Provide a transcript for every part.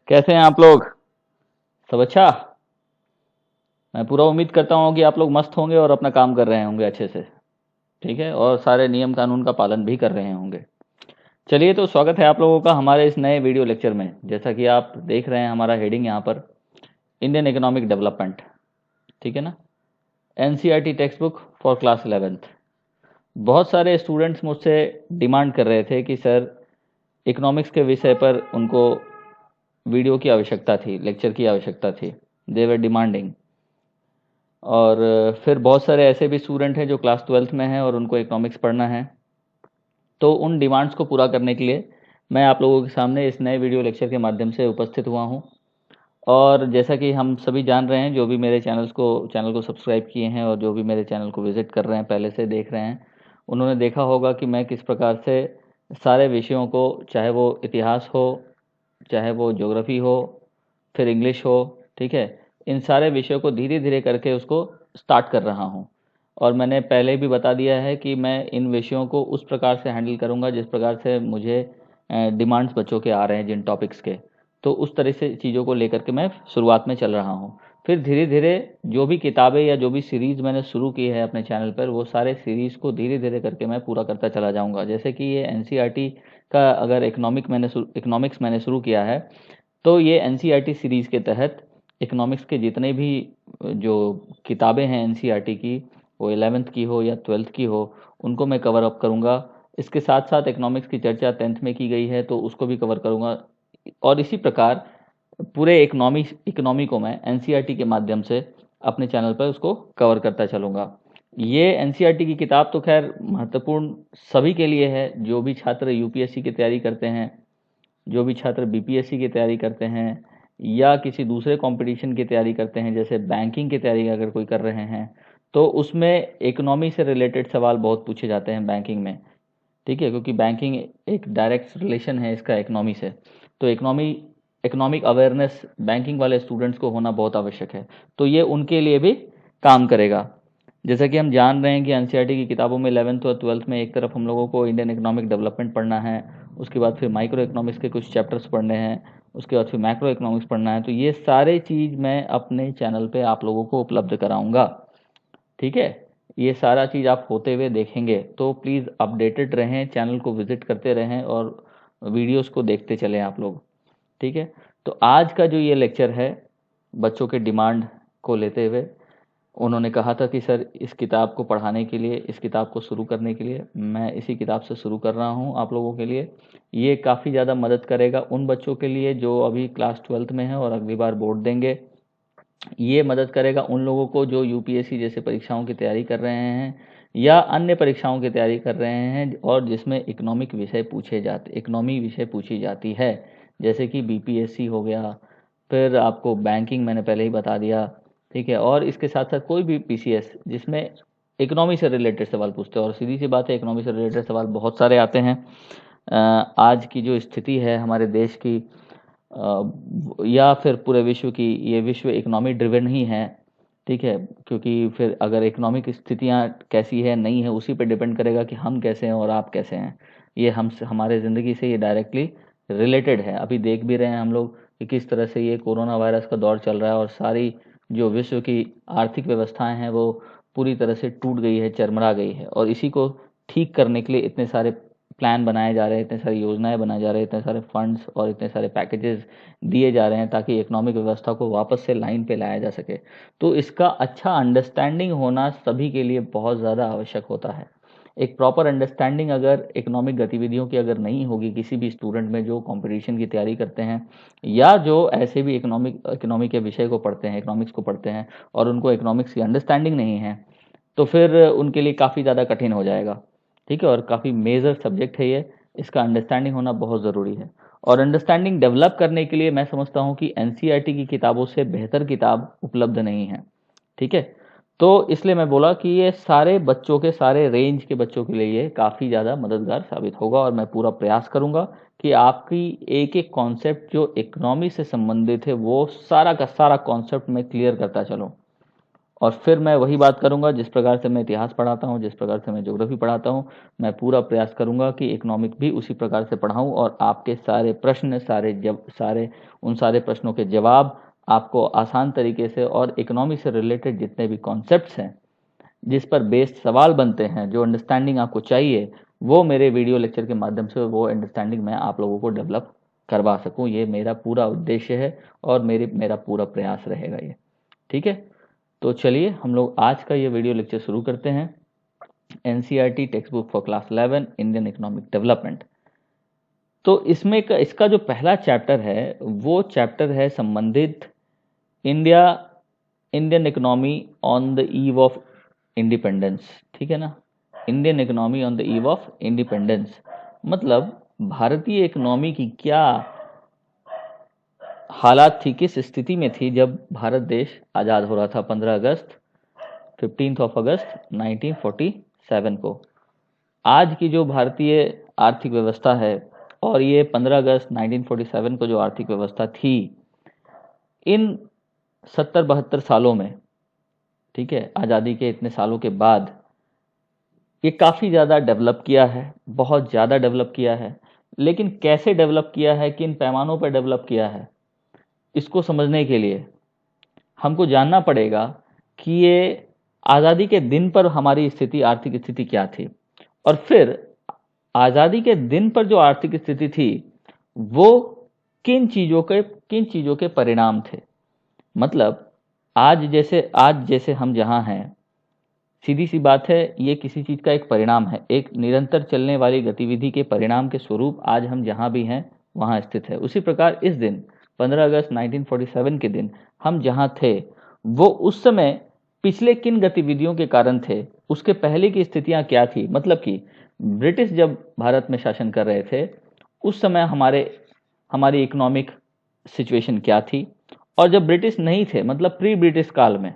कैसे हैं आप लोग? सब अच्छा। मैं पूरा उम्मीद करता हूँ कि आप लोग मस्त होंगे और अपना काम कर रहे होंगे अच्छे से। ठीक है, और सारे नियम कानून का पालन भी कर रहे होंगे। चलिए, तो स्वागत है आप लोगों का हमारे इस नए वीडियो लेक्चर में। जैसा कि आप देख रहे हैं, हमारा हेडिंग यहाँ पर इंडियन इकोनॉमिक डेवलपमेंट। ठीक है ना। NCERT text book for class 11th। बहुत सारे स्टूडेंट्स मुझसे डिमांड कर रहे थे कि सर, इकोनॉमिक्स के विषय पर उनको वीडियो की आवश्यकता थी, लेक्चर की आवश्यकता थी। दे वर डिमांडिंग। और फिर बहुत सारे ऐसे भी स्टूडेंट हैं जो क्लास 12th में हैं और उनको इकोनॉमिक्स पढ़ना है। तो उन डिमांड्स को पूरा करने के लिए मैं आप लोगों के सामने इस नए वीडियो लेक्चर के माध्यम से उपस्थित हुआ हूं। और जैसा कि हम सभी जान रहे हैं, जो भी मेरे चैनल को सब्सक्राइब किए हैं और जो भी मेरे चैनल को विजिट कर रहे हैं, पहले से देख रहे हैं, उन्होंने देखा होगा कि मैं किस प्रकार से सारे विषयों को, चाहे वो इतिहास हो, चाहे वो ज्योग्राफी हो, फिर इंग्लिश हो, ठीक है, इन सारे विषयों को धीरे धीरे करके उसको स्टार्ट कर रहा हूँ। और मैंने पहले भी बता दिया है कि मैं इन विषयों को उस प्रकार से हैंडल करूँगा जिस प्रकार से मुझे डिमांड्स बच्चों के आ रहे हैं जिन टॉपिक्स के। तो उस तरह से चीज़ों को लेकर के मैं शुरुआत में चल रहा हूँ। फिर धीरे धीरे जो भी किताबें या जो भी सीरीज़ मैंने शुरू की है अपने चैनल पर, वो सारे सीरीज़ को धीरे धीरे करके मैं पूरा करता चला जाऊँगा। जैसे कि ये एनसीईआरटी का अगर इकोनॉमिक्स मैंने शुरू किया है, तो ये एनसीईआरटी सीरीज़ के तहत इकोनॉमिक्स के जितने भी जो किताबें हैं एनसीईआरटी की, वो 11th की हो या 12th की हो, उनको मैं कवर अप करूँगा। इसके साथ साथ इकोनॉमिक्स की चर्चा 10th में की गई है, तो उसको भी कवर करूँगा। और इसी प्रकार पूरे इकोनॉमी को मैं एनसीईआरटी के माध्यम से अपने चैनल पर उसको कवर करता चलूँगा। ये एनसीईआरटी की किताब तो खैर महत्वपूर्ण सभी के लिए है, जो भी छात्र यूपीएससी की तैयारी करते हैं, जो भी छात्र बीपीएससी की तैयारी करते हैं, या किसी दूसरे कंपटीशन की तैयारी करते हैं, जैसे बैंकिंग की तैयारी अगर कोई कर रहे हैं, तो उसमें इकोनॉमी से रिलेटेड सवाल बहुत पूछे जाते हैं बैंकिंग में। ठीक है, क्योंकि बैंकिंग एक डायरेक्ट रिलेशन है इसका इकोनॉमी से। तो इकोनॉमिक अवेयरनेस बैंकिंग वाले स्टूडेंट्स को होना बहुत आवश्यक है। तो ये उनके लिए भी काम करेगा। जैसा कि हम जान रहे हैं कि एनसीईआरटी की किताबों में 11th और 12th में एक तरफ हम लोगों को इंडियन इकोनॉमिक डेवलपमेंट पढ़ना है, उसके बाद फिर माइक्रो इकोनॉमिक्स के कुछ चैप्टर्स पढ़ने हैं, उसके बाद फिर मैक्रो इकोनॉमिक्स पढ़ना है। तो ये सारे चीज़ मैं अपने चैनल पे आप लोगों को उपलब्ध कराऊंगा। ठीक है, ये सारा चीज़ आप होते हुए देखेंगे, तो प्लीज़ अपडेटेड रहें, चैनल को विजिट करते रहें और वीडियोस को देखते चलें आप लोग। ठीक है, तो आज का जो ये लेक्चर है, बच्चों के डिमांड को लेते हुए उन्होंने कहा था कि सर, इस किताब को पढ़ाने के लिए, इस किताब को शुरू करने के लिए मैं इसी किताब से शुरू कर रहा हूँ आप लोगों के लिए। ये काफ़ी ज़्यादा मदद करेगा उन बच्चों के लिए जो अभी क्लास 12th में हैं और अगली बार बोर्ड देंगे। ये मदद करेगा उन लोगों को जो यूपीएससी जैसे परीक्षाओं की तैयारी कर रहे हैं या अन्य परीक्षाओं की तैयारी कर रहे हैं और जिसमें इकोनॉमी विषय पूछी जाती है, जैसे कि बीपीएससी हो गया, फिर आपको बैंकिंग मैंने पहले ही बता दिया। ठीक है, और इसके साथ साथ कोई भी पीसीएस जिसमें इकोनॉमी से रिलेटेड सवाल पूछते हैं, और सीधी सी बात है, इकोनॉमी से रिलेटेड सवाल बहुत सारे आते हैं। आज की जो स्थिति है हमारे देश की, या फिर पूरे विश्व की, ये विश्व इकोनॉमी ड्रिवन ही है। ठीक है, क्योंकि फिर अगर इकोनॉमिक स्थितियाँ कैसी है नहीं है, उसी पे डिपेंड करेगा कि हम कैसे हैं और आप कैसे हैं। ये हमारे ज़िंदगी से ये डायरेक्टली रिलेटेड है। अभी देख भी रहे हैं हम लोग कि किस तरह से ये कोरोना वायरस का दौर चल रहा है और सारी जो विश्व की आर्थिक व्यवस्थाएं हैं वो पूरी तरह से टूट गई है, चरमरा गई है। और इसी को ठीक करने के लिए इतने सारे प्लान बनाए जा रहे हैं, इतने सारी योजनाएं बनाए जा रहे हैं, इतने सारे फंड्स और इतने सारे पैकेजेस दिए जा रहे हैं ताकि इकोनॉमिक व्यवस्था को वापस से लाइन पे लाया जा सके। तो इसका अच्छा अंडरस्टैंडिंग होना सभी के लिए बहुत ज़्यादा आवश्यक होता है। एक प्रॉपर अंडरस्टैंडिंग अगर इकोनॉमिक गतिविधियों की अगर नहीं होगी किसी भी स्टूडेंट में जो कंपटीशन की तैयारी करते हैं या जो ऐसे भी इकोनॉमी के विषय को पढ़ते हैं, इकोनॉमिक्स को पढ़ते हैं, और उनको इकोनॉमिक्स की अंडरस्टैंडिंग नहीं है, तो फिर उनके लिए काफ़ी ज़्यादा कठिन हो जाएगा। ठीक है, और काफ़ी मेजर सब्जेक्ट है ये, इसका अंडरस्टैंडिंग होना बहुत ज़रूरी है। और अंडरस्टैंडिंग डेवलप करने के लिए मैं समझता हूँ कि एनसीईआरटी की किताबों से बेहतर किताब उपलब्ध नहीं है। ठीक है, तो इसलिए मैं बोला कि ये सारे बच्चों के, सारे रेंज के बच्चों के लिए ये काफ़ी ज़्यादा मददगार साबित होगा। और मैं पूरा प्रयास करूँगा कि आपकी एक एक कॉन्सेप्ट जो इकोनॉमी से संबंधित है वो सारा का सारा कॉन्सेप्ट मैं क्लियर करता चलूँ। और फिर मैं वही बात करूंगा, जिस प्रकार से मैं इतिहास पढ़ाता हूँ, जिस प्रकार से मैं ज्योग्राफी पढ़ाता हूँ, मैं पूरा प्रयास करूंगा कि इकोनॉमिक भी उसी प्रकार से पढ़ाऊँ और आपके सारे प्रश्न, उन सारे प्रश्नों के जवाब आपको आसान तरीके से, और इकोनॉमी से रिलेटेड जितने भी कॉन्सेप्ट्स हैं, जिस पर बेस्ड सवाल बनते हैं, जो अंडरस्टैंडिंग आपको चाहिए, वो मेरे वीडियो लेक्चर के माध्यम से वो अंडरस्टैंडिंग मैं आप लोगों को डेवलप करवा सकूं। ये मेरा पूरा उद्देश्य है और मेरा पूरा प्रयास रहेगा ये। ठीक है, तो चलिए हम लोग आज का ये वीडियो लेक्चर शुरू करते हैं। NCERT text book for class 11 Indian economic development. तो इसमें इसका जो पहला चैप्टर है वो चैप्टर है संबंधित Indian economy on the eve of independence. ठीक है ना, Indian economy on the eve of independence, मतलब भारतीय इकोनॉमी की क्या हालात थी, किस स्थिति में थी जब भारत देश आज़ाद हो रहा था 15 अगस्त 1947 को। आज की जो भारतीय आर्थिक व्यवस्था है और ये 15 अगस्त 1947 को जो आर्थिक व्यवस्था थी, इन 70-72 सालों में, ठीक है, आज़ादी के इतने सालों के बाद ये काफ़ी ज़्यादा डेवलप किया है, बहुत ज़्यादा डेवलप किया है। लेकिन कैसे डेवलप किया है, किन पैमानों पर डेवलप किया है, इसको समझने के लिए हमको जानना पड़ेगा कि ये आज़ादी के दिन पर हमारी स्थिति, आर्थिक स्थिति क्या थी, और फिर आज़ादी के दिन पर जो आर्थिक स्थिति थी वो किन चीज़ों के परिणाम थे। मतलब आज जैसे हम जहाँ हैं, सीधी सी बात है, ये किसी चीज़ का एक परिणाम है, एक निरंतर चलने वाली गतिविधि के परिणाम के स्वरूप आज हम जहाँ भी हैं वहाँ स्थित है। उसी प्रकार इस दिन 15 अगस्त 1947 के दिन हम जहाँ थे वो उस समय पिछले किन गतिविधियों के कारण थे, उसके पहले की स्थितियाँ क्या थी। मतलब कि ब्रिटिश जब भारत में शासन कर रहे थे उस समय हमारी इकोनॉमिक सिचुएशन क्या थी, और जब ब्रिटिश नहीं थे, मतलब प्री ब्रिटिश काल में,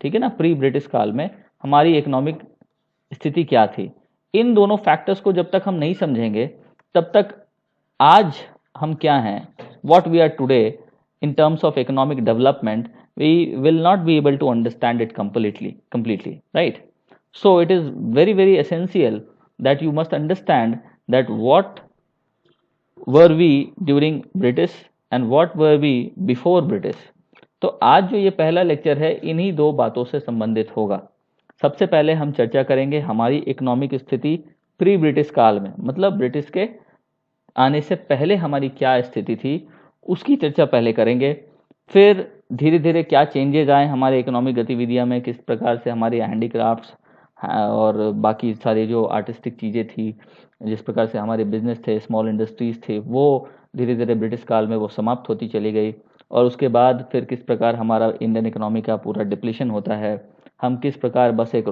ठीक है ना, प्री ब्रिटिश काल में हमारी इकोनॉमिक स्थिति क्या थी। इन दोनों फैक्टर्स को जब तक हम नहीं समझेंगे तब तक आज हम क्या हैं, what we are today in terms of economic development, we will not be able to understand it completely, right? So it is very essential that you must understand that what were we during British and what were we before British। तो आज जो ये पहला lecture है इन्हीं दो बातों से संबंधित होगा। सबसे पहले हम चर्चा करेंगे हमारी इकोनॉमिक स्थिति प्री ब्रिटिश काल में, मतलब ब्रिटिश के आने से पहले हमारी क्या स्थिति थी, उसकी चर्चा पहले करेंगे। फिर धीरे धीरे क्या चेंजेस आए हमारे इकोनॉमिक गतिविधियों में, किस प्रकार से हमारे हैंडीक्राफ्ट्स और बाकी सारी जो आर्टिस्टिक चीज़ें थी, जिस प्रकार से हमारे बिजनेस थे, स्मॉल इंडस्ट्रीज थे, वो धीरे धीरे ब्रिटिश काल में वो समाप्त होती चली गई। और उसके बाद फिर किस प्रकार हमारा इंडियन इकोनॉमी का पूरा डिप्लीशन होता है, हम किस प्रकार बस एक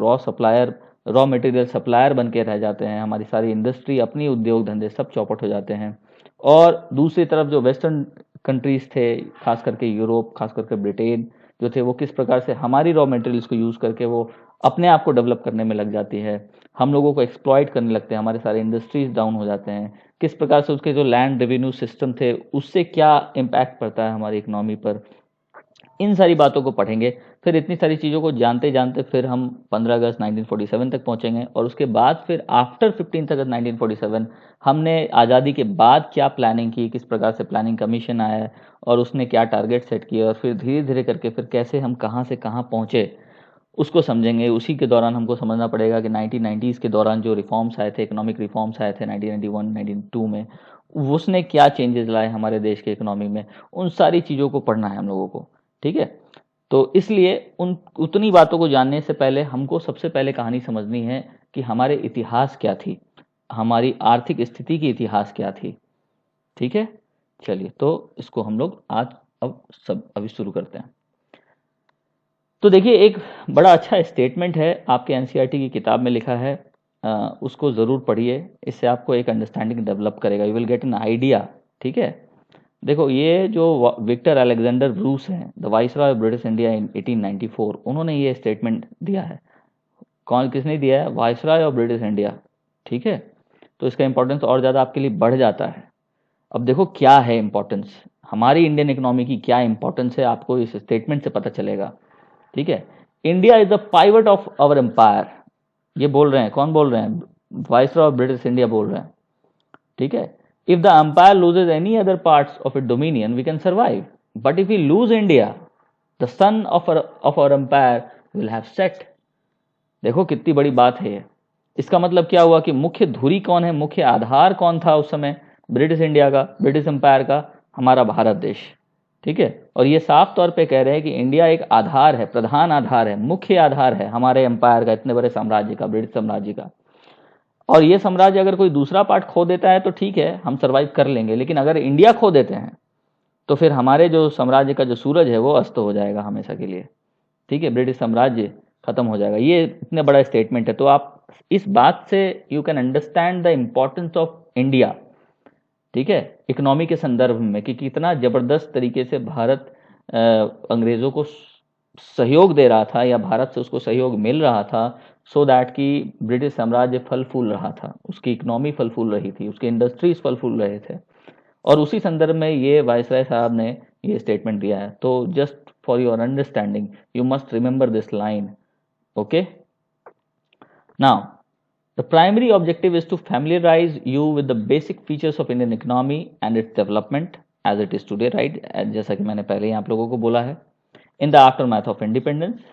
रॉ मटेरियल सप्लायर बन के रह जाते हैं, हमारी सारी इंडस्ट्री, अपनी उद्योग धंधे सब चौपट हो जाते हैं। और दूसरी तरफ जो वेस्टर्न कंट्रीज थे, खास करके यूरोप, खास करके ब्रिटेन जो थे, वो किस प्रकार से हमारी रॉ मटेरियल्स को यूज़ करके वो अपने आप को डेवलप करने में लग जाती है, हम लोगों को एक्सप्लॉइट करने लगते हैं, हमारे सारे इंडस्ट्रीज डाउन हो जाते हैं। किस प्रकार से उसके जो लैंड रेवेन्यू सिस्टम थे उससे क्या इम्पैक्ट पड़ता है हमारी इकोनॉमी पर, इन सारी बातों को पढ़ेंगे। फिर इतनी सारी चीज़ों को जानते जानते फिर हम 15 अगस्त 1947 तक पहुंचेंगे, और उसके बाद फिर आफ्टर 15 अगस्त 1947 हमने आज़ादी के बाद क्या प्लानिंग की, किस प्रकार से प्लानिंग कमीशन आया और उसने क्या टारगेट सेट किया, और फिर धीरे धीरे करके फिर कैसे हम कहाँ से कहाँ पहुँचे उसको समझेंगे। उसी के दौरान हमको समझना पड़ेगा कि 1990s के दौरान जो रिफॉर्म्स आए थे, इकोनॉमिक रिफॉर्म्स आए थे 1991 1992 में, उसने क्या चेंजेस लाए हमारे देश के इकोनॉमी में, उन सारी चीज़ों को पढ़ना है हम लोगों को। ठीक है, तो इसलिए उतनी बातों को जानने से पहले हमको सबसे पहले कहानी समझनी है कि हमारे इतिहास क्या थी, हमारी आर्थिक स्थिति की इतिहास क्या थी। ठीक है, चलिए तो इसको हम लोग आज अभी शुरू करते हैं। तो देखिए, एक बड़ा अच्छा स्टेटमेंट है आपके एनसीईआरटी की किताब में लिखा है, उसको ज़रूर पढ़िए, इससे आपको एक अंडरस्टैंडिंग डेवलप करेगा, you will get an idea. ठीक है, देखो ये जो विक्टर अलेक्जेंडर ब्रूस हैं, the viceroy of British India in 1894, उन्होंने ये स्टेटमेंट दिया है। किसने दिया है? Viceroy of British India. ठीक है, तो इसका इंपॉर्टेंस और ज़्यादा आपके लिए बढ़ जाता है। अब देखो क्या है इंपॉर्टेंस, हमारी इंडियन इकोनॉमी की क्या इंपॉर्टेंस है, आपको इस स्टेटमेंट से पता चलेगा। ठीक है, India is the pivot of our empire, ये बोल रहे हैं, कौन बोल रहे हैं? वाइसरॉय ऑफ ब्रिटिश इंडिया बोल रहे हैं, ठीक है। If the empire loses any other parts of it dominion we can survive, but if we lose India the sun of our empire will have set. देखो कितनी बड़ी बात है ये। इसका मतलब क्या हुआ कि मुख्य धुरी कौन है, मुख्य आधार कौन था उस समय ब्रिटिश इंडिया का, ब्रिटिश एम्पायर का? हमारा भारत देश, ठीक है। और ये साफ तौर पे कह रहे हैं कि इंडिया एक आधार है, प्रधान आधार है, मुख्य आधार है हमारे एम्पायर का, इतने बड़े साम्राज्य का, ब्रिटिश साम्राज्य का। और ये साम्राज्य अगर कोई दूसरा पार्ट खो देता है तो ठीक है, हम सर्वाइव कर लेंगे, लेकिन अगर इंडिया खो देते हैं तो फिर हमारे जो साम्राज्य का जो सूरज है वो अस्त हो जाएगा हमेशा के लिए, ठीक है। ब्रिटिश साम्राज्य खत्म हो जाएगा। ये इतने बड़ा स्टेटमेंट है, तो आप इस बात से you can understand the importance of India, ठीक है, इकोनॉमी के संदर्भ में, कि कितना जबरदस्त तरीके से भारत अंग्रेजों को सहयोग दे रहा था या भारत से उसको सहयोग मिल रहा था, सो दैट कि ब्रिटिश साम्राज्य फल फूल रहा था, उसकी इकोनॉमी फल फूल रही थी, उसके इंडस्ट्रीज फल फूल रहे थे। और उसी संदर्भ में ये वायसराय साहब ने ये स्टेटमेंट दिया है। तो just for your understanding you must remember this line, okay. Now the primary objective is to familiarize you with the basic features of Indian economy and its development as it is today, right? जैसा कि मैंने पहले ही आप लोगों को बोला है, in the aftermath of independence,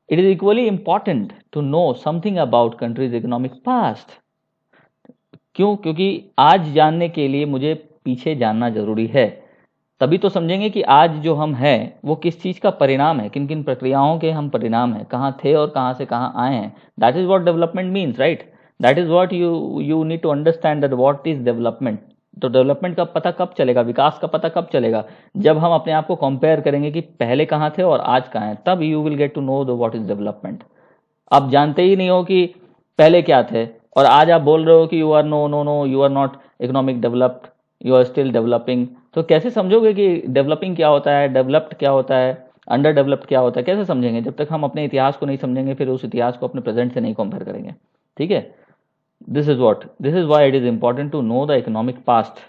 it is equally important to know something about country's economic past. क्यों? क्योंकि आज जानने के लिए मुझे पीछे जानना जरूरी है, तभी तो समझेंगे कि आज जो हम हैं वो किस चीज़ का परिणाम है, किन किन प्रक्रियाओं के हम परिणाम हैं, कहाँ थे और कहाँ से कहाँ आए हैं। That is what development means, right? That is what you need to understand that what is development. तो डेवलपमेंट का पता कब चलेगा, विकास का पता कब चलेगा? जब हम अपने आप को कंपेयर करेंगे कि पहले कहाँ थे और आज कहाँ हैं, तब you will get to know the what is development. आप जानते ही नहीं हो कि पहले क्या थे, और आज आप बोल रहे हो कि you are no you are not economic developed, you are still developing. तो कैसे समझोगे कि डेवलपिंग क्या होता है, डेवलप्ड क्या होता है, अंडर डेवलप्ड क्या होता है? कैसे समझेंगे जब तक हम अपने इतिहास को नहीं समझेंगे, फिर उस इतिहास को अपने प्रेजेंट से नहीं कंपेयर करेंगे, ठीक है। This is why it is important to know the economic past,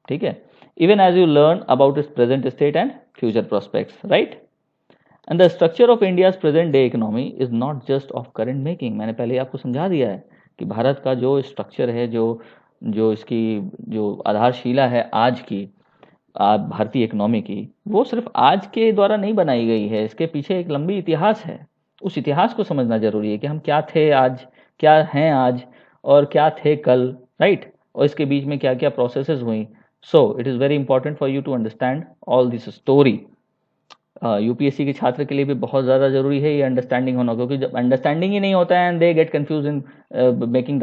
ठीक है, even as you learn about its present state and future prospects, right. And the structure of India's present day economy is not just of current making. मैंने पहले आपको समझा दिया है कि भारत का जो स्ट्रक्चर है, जो इसकी जो आधारशिला है आज की भारतीय इकोनॉमी की, वो सिर्फ आज के द्वारा नहीं बनाई गई है, इसके पीछे एक लंबी इतिहास है। उस इतिहास को समझना जरूरी है कि हम क्या थे आज, क्या हैं आज, और क्या थे कल, राइट? और इसके बीच में क्या क्या प्रोसेसेस हुई। So it is very important for you to understand all this story. UPSC के छात्र के लिए भी बहुत ज़्यादा जरूरी है ये अंडरस्टैंडिंग होना, क्योंकि जब अंडरस्टैंडिंग ही नहीं होता है and they get confuse in making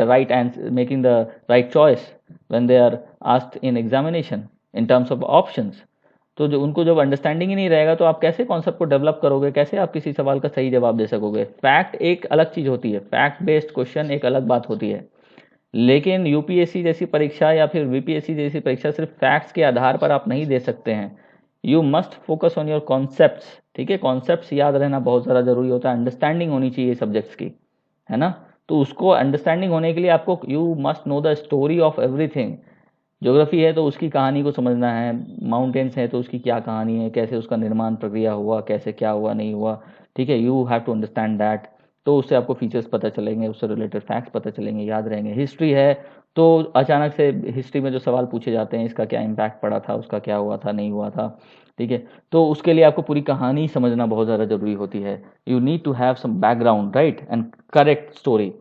the right choice when they are asked in examination in terms of options. तो जो उनको जब अंडरस्टैंडिंग ही नहीं रहेगा तो आप कैसे कॉन्सेप्ट को डेवलप करोगे, कैसे आप किसी सवाल का सही जवाब दे सकोगे? फैक्ट एक अलग चीज़ होती है, फैक्ट बेस्ड क्वेश्चन एक अलग बात होती है, लेकिन यूपीएससी जैसी परीक्षा या फिर वीपीएससी जैसी परीक्षा सिर्फ फैक्ट्स के आधार पर आप नहीं दे सकते हैं। You must focus on your concepts, ठीक है। कॉन्सेप्ट्स याद रहना बहुत ज़्यादा जरूरी होता है, अंडरस्टैंडिंग होनी चाहिए सब्जेक्ट्स की, है ना। तो उसको अंडरस्टैंडिंग होने के लिए आपको you must know the story of everything. Geography है तो उसकी कहानी को समझना है, माउंटेन्स है तो उसकी क्या कहानी है, कैसे उसका निर्माण प्रक्रिया हुआ, कैसे क्या हुआ नहीं हुआ, ठीक है। You have to understand that. तो उससे आपको फीचर्स पता चलेंगे, उससे रिलेटेड फैक्ट्स पता चलेंगे, याद रहेंगे। हिस्ट्री है तो अचानक से हिस्ट्री में जो सवाल पूछे जाते हैं, इसका क्या इम्पैक्ट पड़ा था, उसका क्या हुआ था, नहीं हुआ था, ठीक है। तो उसके लिए आपको पूरी कहानी समझना बहुत ज़्यादा जरूरी होती है। You need to have some background, right, and correct story.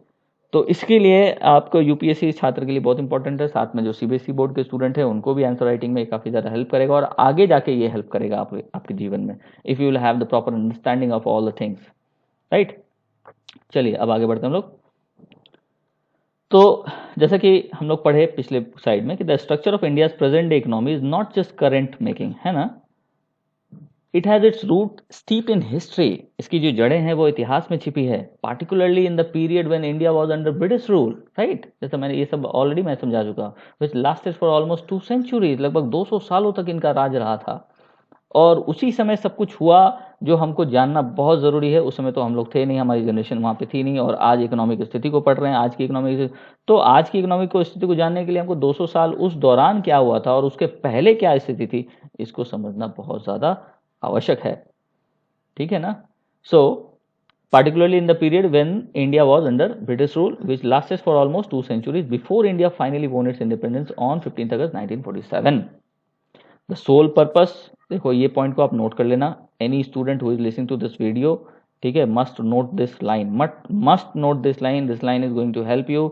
तो इसके लिए आपको यूपीएससी छात्र के लिए बहुत इंपॉर्टेंट है, साथ में जो सीबीएसई बोर्ड के स्टूडेंट हैं उनको भी आंसर राइटिंग में काफ़ी ज़्यादा हेल्प करेगा, और आगे जाके ये हेल्प करेगा आपके जीवन में, if you will have the proper understanding of all the things, right. चलिए अब आगे बढ़ते हैं हम लोग। तो जैसा कि हम लोग पढ़े पिछले साइड में कि the structure of India's present day economy is not just current making, है ना, it has its root steep in history. इसकी जो जड़ें हैं वो इतिहास में छिपी है, particularly in the period when India was under British rule, right. जैसा मैंने ये सब ऑलरेडी मैं समझा चुका, which lasted for almost 2 centuries, लगभग 200 सालों तक इनका राज रहा था। और उसी समय सब कुछ हुआ जो हमको जानना बहुत ज़रूरी है। उस समय तो हम लोग थे नहीं, हमारी जनरेशन वहाँ पे थी नहीं, और आज इकोनॉमिक स्थिति को पढ़ रहे हैं, आज की इकोनॉमिक। तो आज की इकोनॉमिक स्थिति को जानने के लिए हमको 200 साल उस दौरान क्या हुआ था और उसके पहले क्या स्थिति थी, इसको समझना बहुत ज़्यादा आवश्यक है, ठीक है ना। सो particularly in the period when India was under British rule, which lasted for almost 2 centuries before India finally won its independence on 15th August 1947. The sole purpose, देखो ये पॉइंट को आप नोट कर लेना, any student who is listening to this video, ठीक है, must note this line, must note this line is going to help you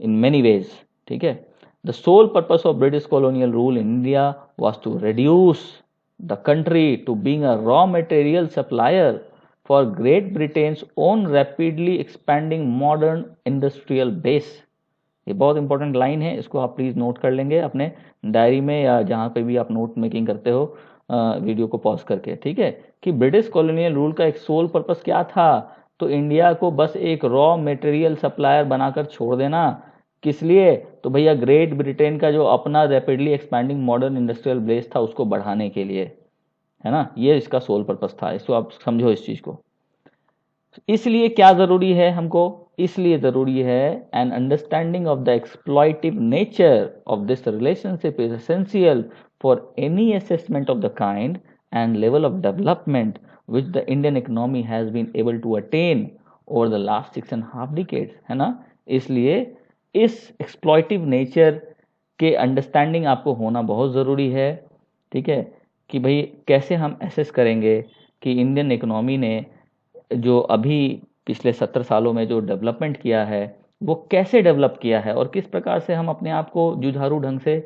in many ways, ठीक है. The sole purpose of British colonial rule in India was to reduce the country to being a raw material supplier for Great Britain's own rapidly expanding modern industrial base. ये बहुत important line है, इसको आप please note कर लेंगे अपने diary में या जहाँ पे भी आप नोट मेकिंग करते हो वीडियो को पॉज करके, ठीक है, कि ब्रिटिश कॉलोनियल रूल का एक सोल पर्पस क्या था, तो इंडिया को बस एक रॉ मटेरियल सप्लायर बनाकर छोड़ देना. किस लिए, तो भैया ग्रेट ब्रिटेन का जो अपना rapidly expanding modern industrial base था उसको बढ़ाने के लिए, है ना, ये इसका सोल पर्पस था. इसको आप समझो इस चीज को. इसलिए क्या जरूरी है हमको, इसलिए जरूरी है an understanding of the exploitive nature of this relationship is essential for any assessment of the kind and level of development which the Indian economy has been able to attain over the last 6.5 decades, है ना. इसलिए इस एक्सप्लॉइटिव nature के understanding आपको होना बहुत ज़रूरी है, ठीक है, कि भाई कैसे हम एसेस करेंगे कि इंडियन इकोनॉमी ने जो अभी पिछले 70 सालों में जो डेवलपमेंट किया है वो कैसे डेवलप किया है और किस प्रकार से हम अपने आप को जुझारू ढंग से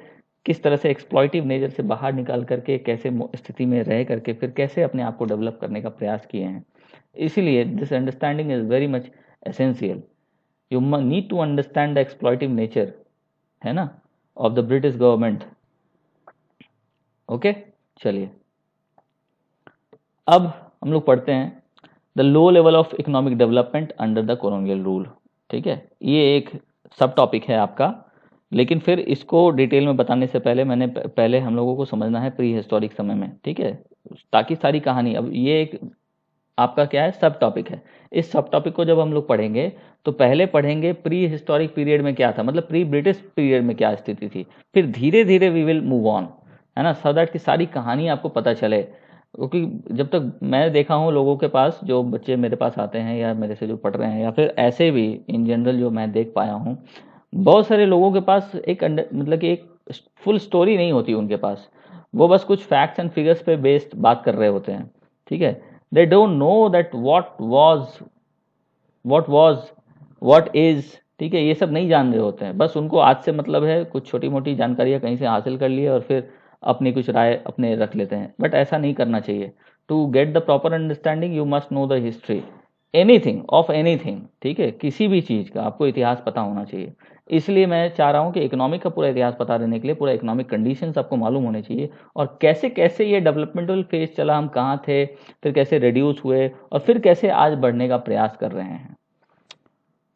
किस तरह से एक्सप्लॉइटिव नेचर से बाहर निकाल करके कैसे स्थिति में रह करके फिर कैसे अपने आप को डेवलप करने का प्रयास किए हैं. इसीलिए this understanding is very much essential. You need to understand the exploitive nature, है ना, of the British government. Okay, चलिए अब हम लोग पढ़ते हैं the low level of economic development under the colonial rule. ठीक है, ये एक सब टॉपिक है आपका, लेकिन फिर इसको डिटेल में बताने से पहले पहले हम लोगों को समझना है प्री हिस्टोरिक समय में, ठीक है, ताकि सारी कहानी, अब ये एक आपका क्या है, सब टॉपिक है. इस सब टॉपिक को जब हम लोग पढ़ेंगे तो पहले पढ़ेंगे प्री हिस्टोरिक पीरियड में क्या था, मतलब प्री ब्रिटिश पीरियड में क्या स्थिति थी, फिर धीरे धीरे वी विल मूव ऑन, है ना, सो दैट की सारी कहानी आपको पता चले. क्योंकि जब तक मैं देखा हूँ लोगों के पास, जो बच्चे मेरे पास आते हैं या मेरे से जो पढ़ रहे हैं या फिर ऐसे भी इन जनरल जो मैं देख पाया हूँ, बहुत सारे लोगों के पास एक मतलब कि एक फुल स्टोरी नहीं होती उनके पास. वो बस कुछ फैक्ट्स एंड फिगर्स पे बेस्ड बात कर रहे होते हैं, ठीक है. They don't know that what is, ठीक है, ये सब नहीं जान रहे होते हैं. बस उनको आज से मतलब है, कुछ छोटी मोटी जानकारियां कहीं से हासिल कर लिए और फिर अपनी कुछ राय अपने रख लेते हैं. बट ऐसा नहीं करना चाहिए. To get the proper understanding you must know the history, anything of anything, ठीक है, किसी भी चीज़ का आपको इतिहास पता होना चाहिए. इसलिए मैं चाह रहा हूँ कि इकोनॉमिक का पूरा इतिहास पता रहने के लिए पूरा इकोनॉमिक कंडीशंस आपको मालूम होने चाहिए और कैसे कैसे ये डेवलपमेंटल फेज चला, हम कहाँ थे, फिर कैसे रिड्यूस हुए और फिर कैसे आज बढ़ने का प्रयास कर रहे हैं.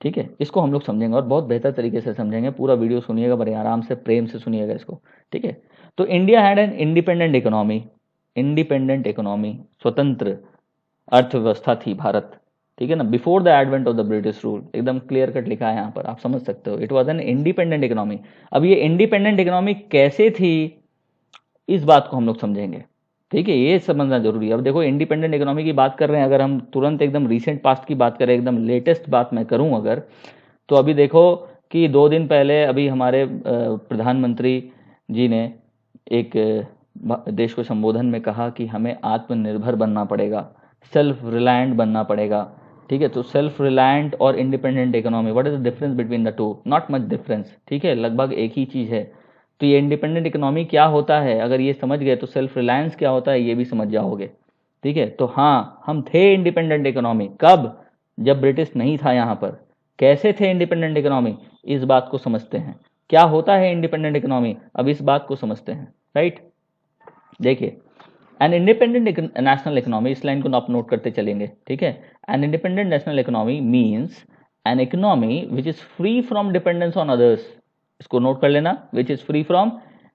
ठीक है, इसको हम लोग समझेंगे और बहुत बेहतर तरीके से समझेंगे. पूरा वीडियो सुनिएगा, बड़े आराम से प्रेम से सुनिएगा इसको, ठीक है. तो India had an independent economy, स्वतंत्र अर्थव्यवस्था थी भारत, ठीक है ना, before the advent of the British rule. एकदम क्लियर कट लिखा है यहाँ पर, आप समझ सकते हो. It was an independent economy. अब ये इंडिपेंडेंट इकोनॉमी कैसे थी, इस बात को हम लोग समझेंगे, ठीक है, ये समझना जरूरी है. अब देखो इंडिपेंडेंट इकोनॉमी की बात कर रहे हैं, अगर हम तुरंत एकदम रिसेंट पास्ट की बात करें, एकदम लेटेस्ट बात मैं करूं अगर, तो अभी देखो कि 2 दिन पहले अभी हमारे प्रधानमंत्री जी ने एक देश को संबोधन में कहा कि हमें आत्मनिर्भर बनना पड़ेगा, सेल्फ रिलायंट बनना पड़ेगा. ठीक है, तो सेल्फ रिलायंट और independent economy, what is the difference between the two, not much difference, ठीक है, लगभग एक ही चीज़ है. तो ये इंडिपेंडेंट इकोनॉमी क्या होता है, अगर ये समझ गए तो सेल्फ रिलायंस क्या होता है ये भी समझ जाओगे, ठीक है. तो हाँ, हम थे इंडिपेंडेंट इकोनॉमी, कब, जब ब्रिटिश नहीं था यहाँ पर. कैसे थे इंडिपेंडेंट इकोनॉमी, इस बात को समझते हैं. क्या होता है इंडिपेंडेंट इकोनॉमी, अब इस बात को समझते हैं, राइट. देखिए, एन इंडिपेंडेंट नेशनल इकोनॉमी, इस लाइन को आप नोट करते चलेंगे, ठीक है. An independent national economy means an economy which is free from dependence on others. इसको नोट कर लेना, which is free from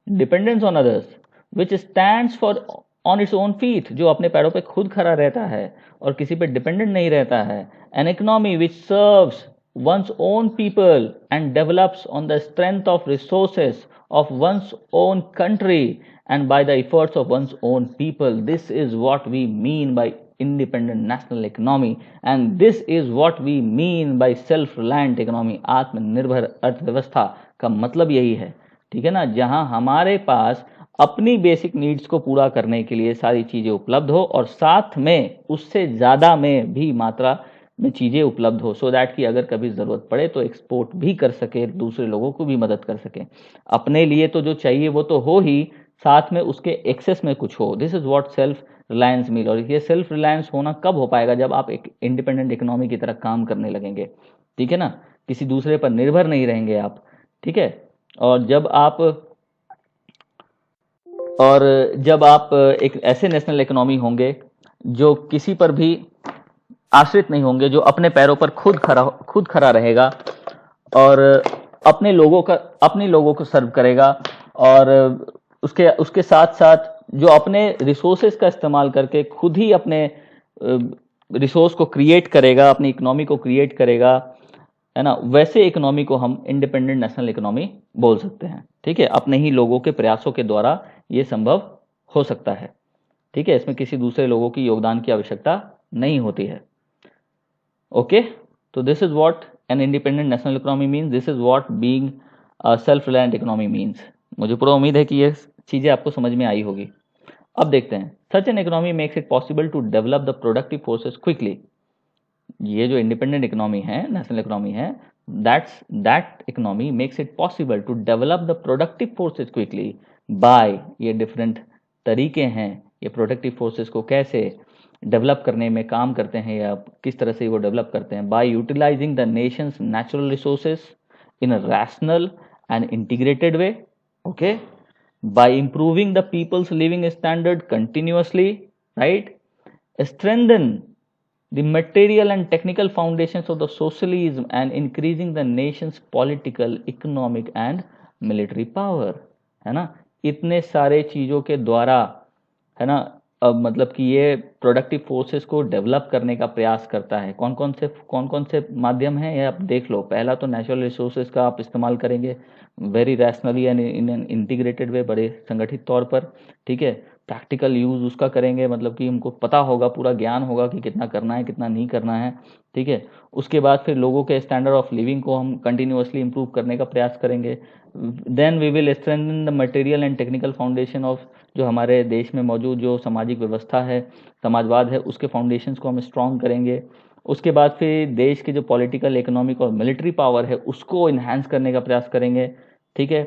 dependence on others, which stands for on its own feet, जो अपने पैरों पे खुद खड़ा रहता है और किसी पे डिपेंडेंट नहीं रहता है. An economy which serves one's own people and develops on the strength of resources of one's own country and by the efforts of one's own people. This is what we mean by independent national economy, and this is what we mean by self reliant economy. आत्मनिर्भर अर्थव्यवस्था का मतलब यही है, ठीक है ना, जहां हमारे पास अपनी बेसिक नीड्स को पूरा करने के लिए सारी चीजें उपलब्ध हो और साथ में उससे ज्यादा में भी मात्रा में चीजें उपलब्ध हो, सो दैट कि अगर कभी जरूरत पड़े तो एक्सपोर्ट भी कर सके, दूसरे लोगों को भी मदद कर सके। अपने लिए तो जो चाहिए वो तो हो ही, साथ में उसके एक्सेस में कुछ हो। This is what self reliance mean. और ये सेल्फ रिलायंस होना कब हो पाएगा? जब आप एक इंडिपेंडेंट इकोनॉमी की तरह काम करने लगेंगे, ठीक है ना, किसी दूसरे पर निर्भर नहीं रहेंगे आप, ठीक है। और जब आप एक ऐसे नेशनल इकोनॉमी होंगे जो किसी पर भी आश्रित नहीं होंगे, जो अपने पैरों पर खुद खड़ा रहेगा और अपने लोगों को सर्व करेगा, और उसके साथ साथ जो अपने रिसोर्सेज का इस्तेमाल करके खुद ही अपने रिसोर्स को क्रिएट करेगा, अपनी इकोनॉमी को क्रिएट करेगा, है ना, वैसे इकोनॉमी को हम इंडिपेंडेंट नेशनल इकोनॉमी बोल सकते हैं, ठीक है। अपने ही लोगों के प्रयासों के द्वारा ये संभव हो सकता है, ठीक है। इसमें किसी दूसरे लोगों की योगदान की आवश्यकता नहीं होती है। ओके, तो this is what an independent national economy means, this is what being a self reliant economy means. मुझे पूरा उम्मीद है कि ये चीजें आपको समझ में आई होगी। अब देखते हैं, such an economy makes it possible to develop the productive forces quickly. ये जो इंडिपेंडेंट इकोनॉमी है, नेशनल इकोनॉमी है, that economy makes it possible to develop the productive forces quickly by, ये डिफरेंट तरीके हैं, ये प्रोडक्टिव फोर्सेस को कैसे डेवलप करने में काम करते हैं या किस तरह से वो डेवलप करते हैं। By utilising the nation's natural resources in a rational and integrated way, okay, by improving the people's living standard continuously, right, strengthen the material and technical foundations of the socialism and increasing the nation's political, economic and military power, है ना। इतने सारे चीजों के द्वारा, है ना, अब मतलब कि ये प्रोडक्टिव फोर्सेस को डेवलप करने का प्रयास करता है। कौन कौन से माध्यम हैं ये आप देख लो। पहला तो नेचुरल रिसोर्सेज का आप इस्तेमाल करेंगे very rationally and in an integrated way, बड़े संगठित तौर पर, ठीक है। प्रैक्टिकल यूज उसका करेंगे, मतलब कि हमको पता होगा, पूरा ज्ञान होगा कि कितना करना है कितना नहीं करना है, ठीक है। उसके बाद फिर लोगों के स्टैंडर्ड ऑफ लिविंग को हम कंटिन्यूअसली इंप्रूव करने का प्रयास करेंगे। Then we will strengthen the material and technical foundation of, जो हमारे देश में मौजूद जो सामाजिक व्यवस्था है, समाजवाद है, उसके फाउंडेशंस को हम स्ट्रॉन्ग करेंगे। उसके बाद फिर देश के जो पॉलिटिकल, इकोनॉमिक और मिलिट्री पावर है उसको इन्हांस करने का प्रयास करेंगे, ठीक है।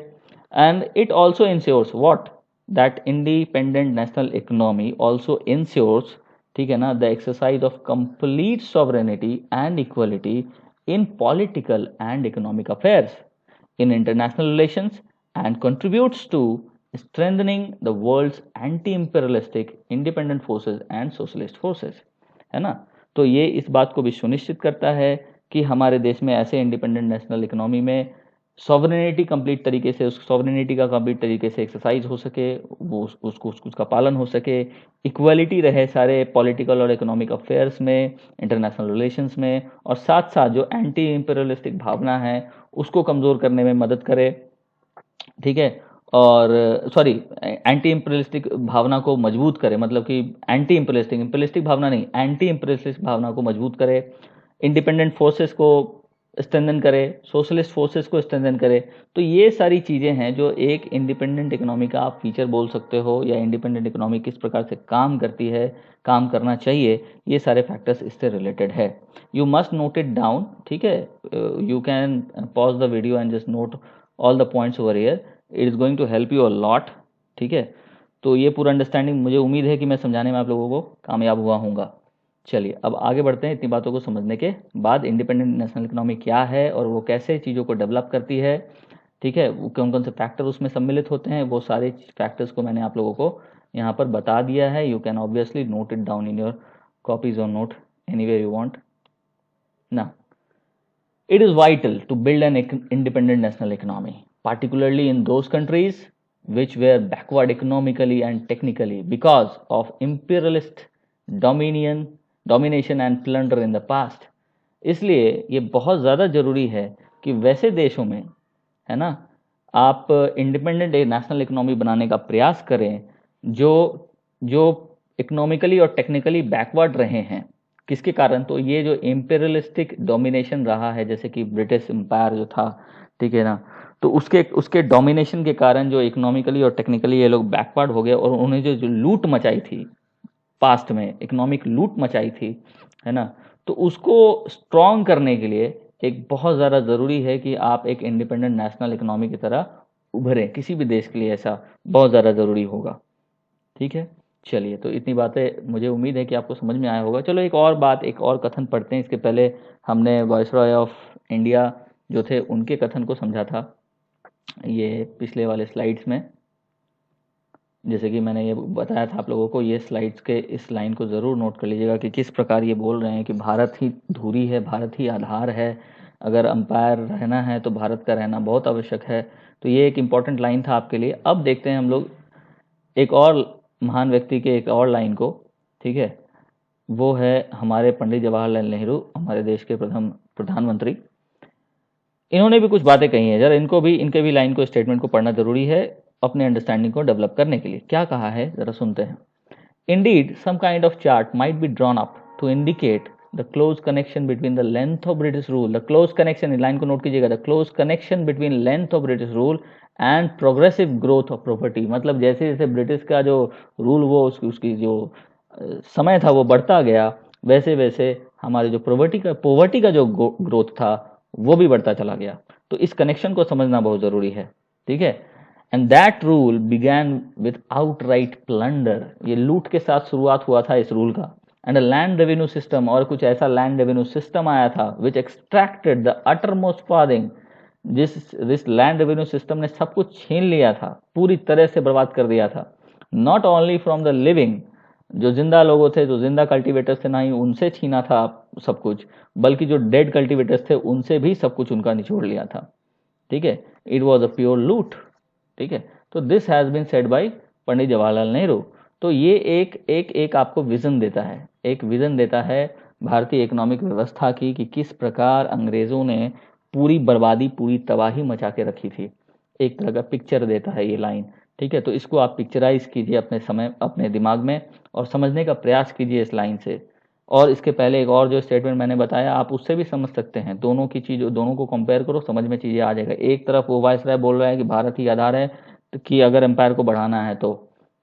And it also ensures what, that independent national economy also ensures, ठीक है ना, the exercise of complete sovereignty and equality in political and economic affairs in international relations and contributes to strengthening the world's anti-imperialistic independent forces and socialist forces, है ना। तो ये इस बात को भी सुनिश्चित करता है कि हमारे देश में ऐसे इंडिपेंडेंट नेशनल इकोनॉमी में सॉवरेनिटी कंप्लीट तरीके से, उस सॉवरेनिटी का कंप्लीट तरीके से एक्सरसाइज हो सके, वो उसका पालन हो सके, इक्वलिटी रहे सारे पॉलिटिकल और इकोनॉमिक अफेयर्स में, इंटरनेशनल रिलेशंस में, और साथ साथ जो एंटी इंपीरियलिस्टिक भावना है उसको कमज़ोर करने में मदद करे, ठीक है। और सॉरी, एंटी इंपीरियलिस्टिक भावना को मजबूत करे, मतलब कि एंटी इंपीरियलिस्टिक भावना नहीं, एंटी इंपीरियलिस्टिक भावना को मजबूत करे, इंडिपेंडेंट फोर्सेस को स्ट्रेंथन करे, सोशलिस्ट फोर्सेस को स्ट्रेंथन करे। तो ये सारी चीज़ें हैं जो एक इंडिपेंडेंट इकोनॉमी का आप फीचर बोल सकते हो, या इंडिपेंडेंट इकोनॉमी किस प्रकार से काम करती है, काम करना चाहिए, ये सारे फैक्टर्स इससे रिलेटेड है। You must note it down, ठीक है। You can pause the video and just note all the points over here, it is going to help you a lot, ठीक है। तो ये पूरा अंडरस्टैंडिंग मुझे उम्मीद है कि मैं समझाने में आप लोगों को कामयाब हुआ हूँगा। चलिए अब आगे बढ़ते हैं। इतनी बातों को समझने के बाद इंडिपेंडेंट नेशनल इकोनॉमी क्या है और वो कैसे चीज़ों को डेवलप करती है, ठीक है, वो कौन कौन से फैक्टर उसमें सम्मिलित होते हैं, वो सारे फैक्टर्स को मैंने आप लोगों को यहाँ पर बता दिया है। You can obviously note it down in your copies और नोट एनीवेयर यू वांट ना। It is vital to build an independent national economy, particularly in those countries which were backward economically and technically because of imperialist domination and plunder in the past. इसलिए ये बहुत ज़्यादा ज़रूरी है कि वैसे देशों में, है ना, आप इंडिपेंडेंट नेशनल इकोनॉमी बनाने का प्रयास करें जो जो इकोनॉमिकली और टेक्निकली बैकवर्ड रहे हैं। किसके कारण? तो ये जो इम्पेरियलिस्टिक डोमिनेशन रहा है, जैसे कि ब्रिटिश एम्पायर जो था, ठीक है ना, तो उसके डोमिनेशन के कारण जो इकोनॉमिकली और टेक्निकली ये लोग बैकवर्ड हो गए, और उन्होंने जो लूट मचाई थी पास्ट में, इकोनॉमिक लूट मचाई थी, है ना, तो उसको स्ट्रॉन्ग करने के लिए एक बहुत ज़्यादा ज़रूरी है कि आप एक इंडिपेंडेंट नेशनल इकोनॉमी की तरह उभरें। किसी भी देश के लिए ऐसा बहुत ज़्यादा ज़रूरी होगा। ठीक है, चलिए, तो इतनी बातें मुझे उम्मीद है कि आपको समझ में आया होगा। चलो एक और बात, एक और कथन पढ़ते हैं। इसके पहले हमने वायसरॉय ऑफ इंडिया जो थे उनके कथन को समझा था ये पिछले वाले स्लाइड्स में। जैसे कि मैंने ये बताया था आप लोगों को, ये स्लाइड्स के इस लाइन को ज़रूर नोट कर लीजिएगा कि किस प्रकार ये बोल रहे हैं कि भारत ही धुरी है, भारत ही आधार है, अगर अंपायर रहना है तो भारत का रहना बहुत आवश्यक है। तो ये एक इम्पॉर्टेंट लाइन था आपके लिए। अब देखते हैं हम लोग एक और महान व्यक्ति के एक और लाइन को। ठीक है, वो है हमारे पंडित जवाहरलाल नेहरू, हमारे देश के प्रथम प्रधानमंत्री। इन्होंने भी कुछ बातें कही हैं, जरा इनको भी, इनके भी लाइन को, स्टेटमेंट को पढ़ना जरूरी है अपने अंडरस्टैंडिंग को डेवलप करने के लिए। क्या कहा है जरा सुनते हैं। Indeed some kind of chart might be drawn up to indicate the close connection between the length of British rule, the close connection, इन लाइन को नोट कीजिएगा, the close connection between length of British rule and progressive growth of property. मतलब जैसे जैसे British का जो rule, वो उसकी जो समय था वो बढ़ता गया, वैसे वैसे हमारे जो पोवर्टी का जो ग्रोथ था वो भी बढ़ता चला गया। तो इस कनेक्शन को समझना बहुत जरूरी है। ठीक है, and that rule began with outright plunder, ये लूट के साथ शुरुआत हुआ था इस रूल का। एंड लैंड रेवेन्यू सिस्टम, और कुछ ऐसा लैंड रेवेन्यू सिस्टम आया था विच एक्सट्रैक्टेड द अटरमोस्ट फार्थिंग, जिस लैंड रेवेन्यू सिस्टम ने सब कुछ छीन लिया था, पूरी तरह से बर्बाद कर दिया था। Not only from the living, जो जिंदा लोगों थे, जो जिंदा कल्टीवेटर्स थे, ना ही उनसे छीना था सब कुछ, बल्कि जो डेड कल्टीवेटर्स थे उनसे भी सब कुछ उनका निचोड़ लिया था। ठीक है, इट वॉज अ प्योर लूट। ठीक है, तो this has been said by Pandit Jawaharlal Nehru. तो ये एक आपको विजन देता है, एक विजन देता है भारतीय इकोनॉमिक व्यवस्था की, कि किस प्रकार अंग्रेजों ने पूरी बर्बादी, पूरी तबाही मचा के रखी थी। एक तरह का पिक्चर देता है ये लाइन। ठीक है, तो इसको आप पिक्चराइज कीजिए अपने दिमाग में, और समझने का प्रयास कीजिए इस लाइन से। और इसके पहले एक और जो स्टेटमेंट मैंने बताया, आप उससे भी समझ सकते हैं। दोनों की चीज़, दोनों को कंपेयर करो, समझ में चीज़ें आ जाएगा। एक तरफ वो वायसराय बोल रहा है कि भारत ही आधार है, तो कि अगर एम्पायर को बढ़ाना है तो।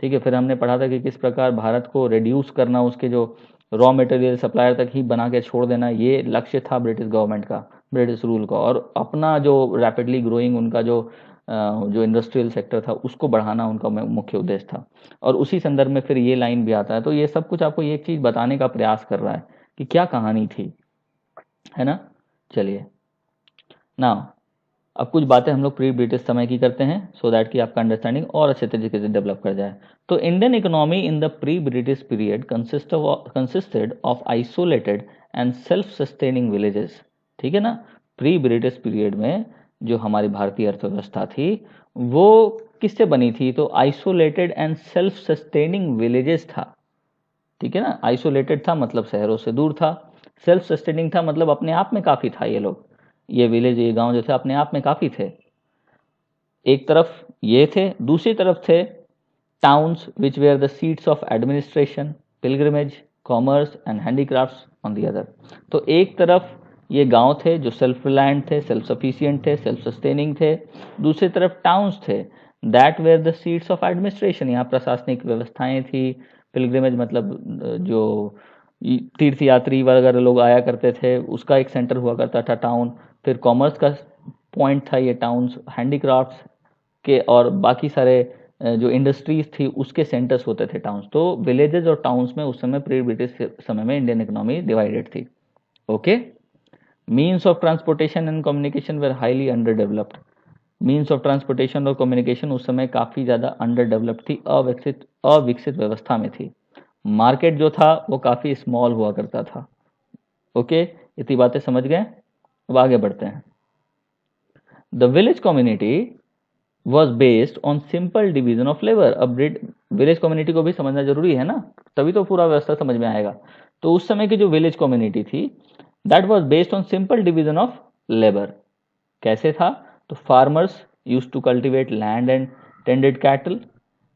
ठीक है, फिर हमने पढ़ा था कि किस प्रकार भारत को रिड्यूस करना, उसके जो रॉ मटेरियल सप्लायर तक ही बना के छोड़ देना, ये लक्ष्य था ब्रिटिश गवर्नमेंट का, ब्रिटिश रूल का। और अपना जो रैपिडली ग्रोइंग उनका जो इंडस्ट्रियल सेक्टर था उसको बढ़ाना उनका मुख्य उद्देश्य था। और उसी संदर्भ में फिर ये लाइन भी आता है। तो ये सब कुछ आपको एक चीज़ बताने का प्रयास कर रहा है कि क्या कहानी थी, है ना। चलिए ना, अब कुछ बातें हम लोग प्री ब्रिटिश समय की करते हैं, सो दैट कि आपका अंडरस्टैंडिंग और अच्छे तरीके से डेवलप कर जाए। तो Indian economy in the pre British period consisted of isolated and self sustaining villages. ठीक है ना, प्री ब्रिटिश पीरियड में जो हमारी भारतीय अर्थव्यवस्था थी वो किससे बनी थी? तो isolated and self sustaining villages था। ठीक है ना, आइसोलेटेड था मतलब शहरों से दूर था, सेल्फ सस्टेनिंग था मतलब अपने आप में काफ़ी था। ये लोग, ये विलेज, ये गांव जो थे अपने आप में काफ़ी थे। एक तरफ ये थे, दूसरी तरफ थे towns which were the seats of administration, pilgrimage, commerce and handicrafts on the other. तो एक तरफ ये गांव थे जो सेल्फ रिलायंट थे, सेल्फ सफिशियंट थे, सेल्फ सस्टेनिंग थे। दूसरी तरफ टाउन्स थे that were the seats of administration, यहाँ प्रशासनिक व्यवस्थाएं थी। पिलग्रिमेज मतलब जो तीर्थयात्री वगैरह लोग आया करते थे, उसका एक सेंटर हुआ करता था टाउन। फिर कॉमर्स का पॉइंट था ये टाउन्स, हैंडीक्राफ्ट्स के और बाकी सारे जो इंडस्ट्रीज थी उसके सेंटर्स होते थे टाउन्स। तो विलेजेस और टाउन्स में उस समय प्री ब्रिटिश समय में इंडियन इकोनॉमी डिवाइडेड थी। Okay, means of transportation and communication were highly under developed. Means of transportation और कम्युनिकेशन उस समय काफ़ी ज़्यादा अंडर डेवलप्ड थी, अविकसित व्यवस्था में थी। मार्केट जो था वो काफ़ी स्मॉल हुआ करता था। ओके, इतनी बातें समझ गए। अब आगे बढ़ते हैं। The village community was based on simple division of labour. अब विलेज कम्युनिटी को भी समझना जरूरी है ना, तभी तो पूरा व्यवस्था समझ में आएगा। तो उस समय की जो विलेज कम्युनिटी थी that was based on simple division of labour. कैसे था? तो farmers use to cultivate land and tended cattle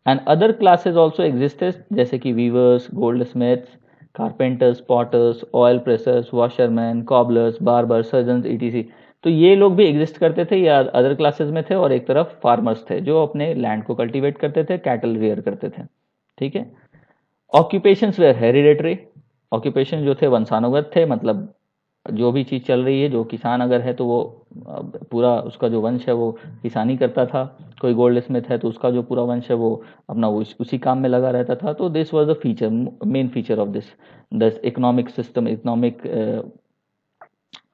and other classes also existed, जैसे कि weavers, goldsmiths, carpenters, potters, oil pressers, washerman, cobblers, barber, surgeons, etc. तो ये लोग भी exist करते थे, या अदर क्लासेस में थे, और एक तरफ फार्मर्स थे जो अपने लैंड को कल्टीवेट करते थे, कैटल रियर करते थे। ठीक है। ऑक्यूपेशंस वेयर हेरिडेटरी, ऑक्यूपेशन जो थे वंशानुगत थे, मतलब जो भी चीज़ चल रही है, जो किसान अगर है तो वो पूरा उसका जो वंश है वो किसानी करता था। कोई गोल्ड स्मिथ है तो उसका जो पूरा वंश है वो अपना उसी काम में लगा रहता था। तो this was the feature, main feature of this economic system, economic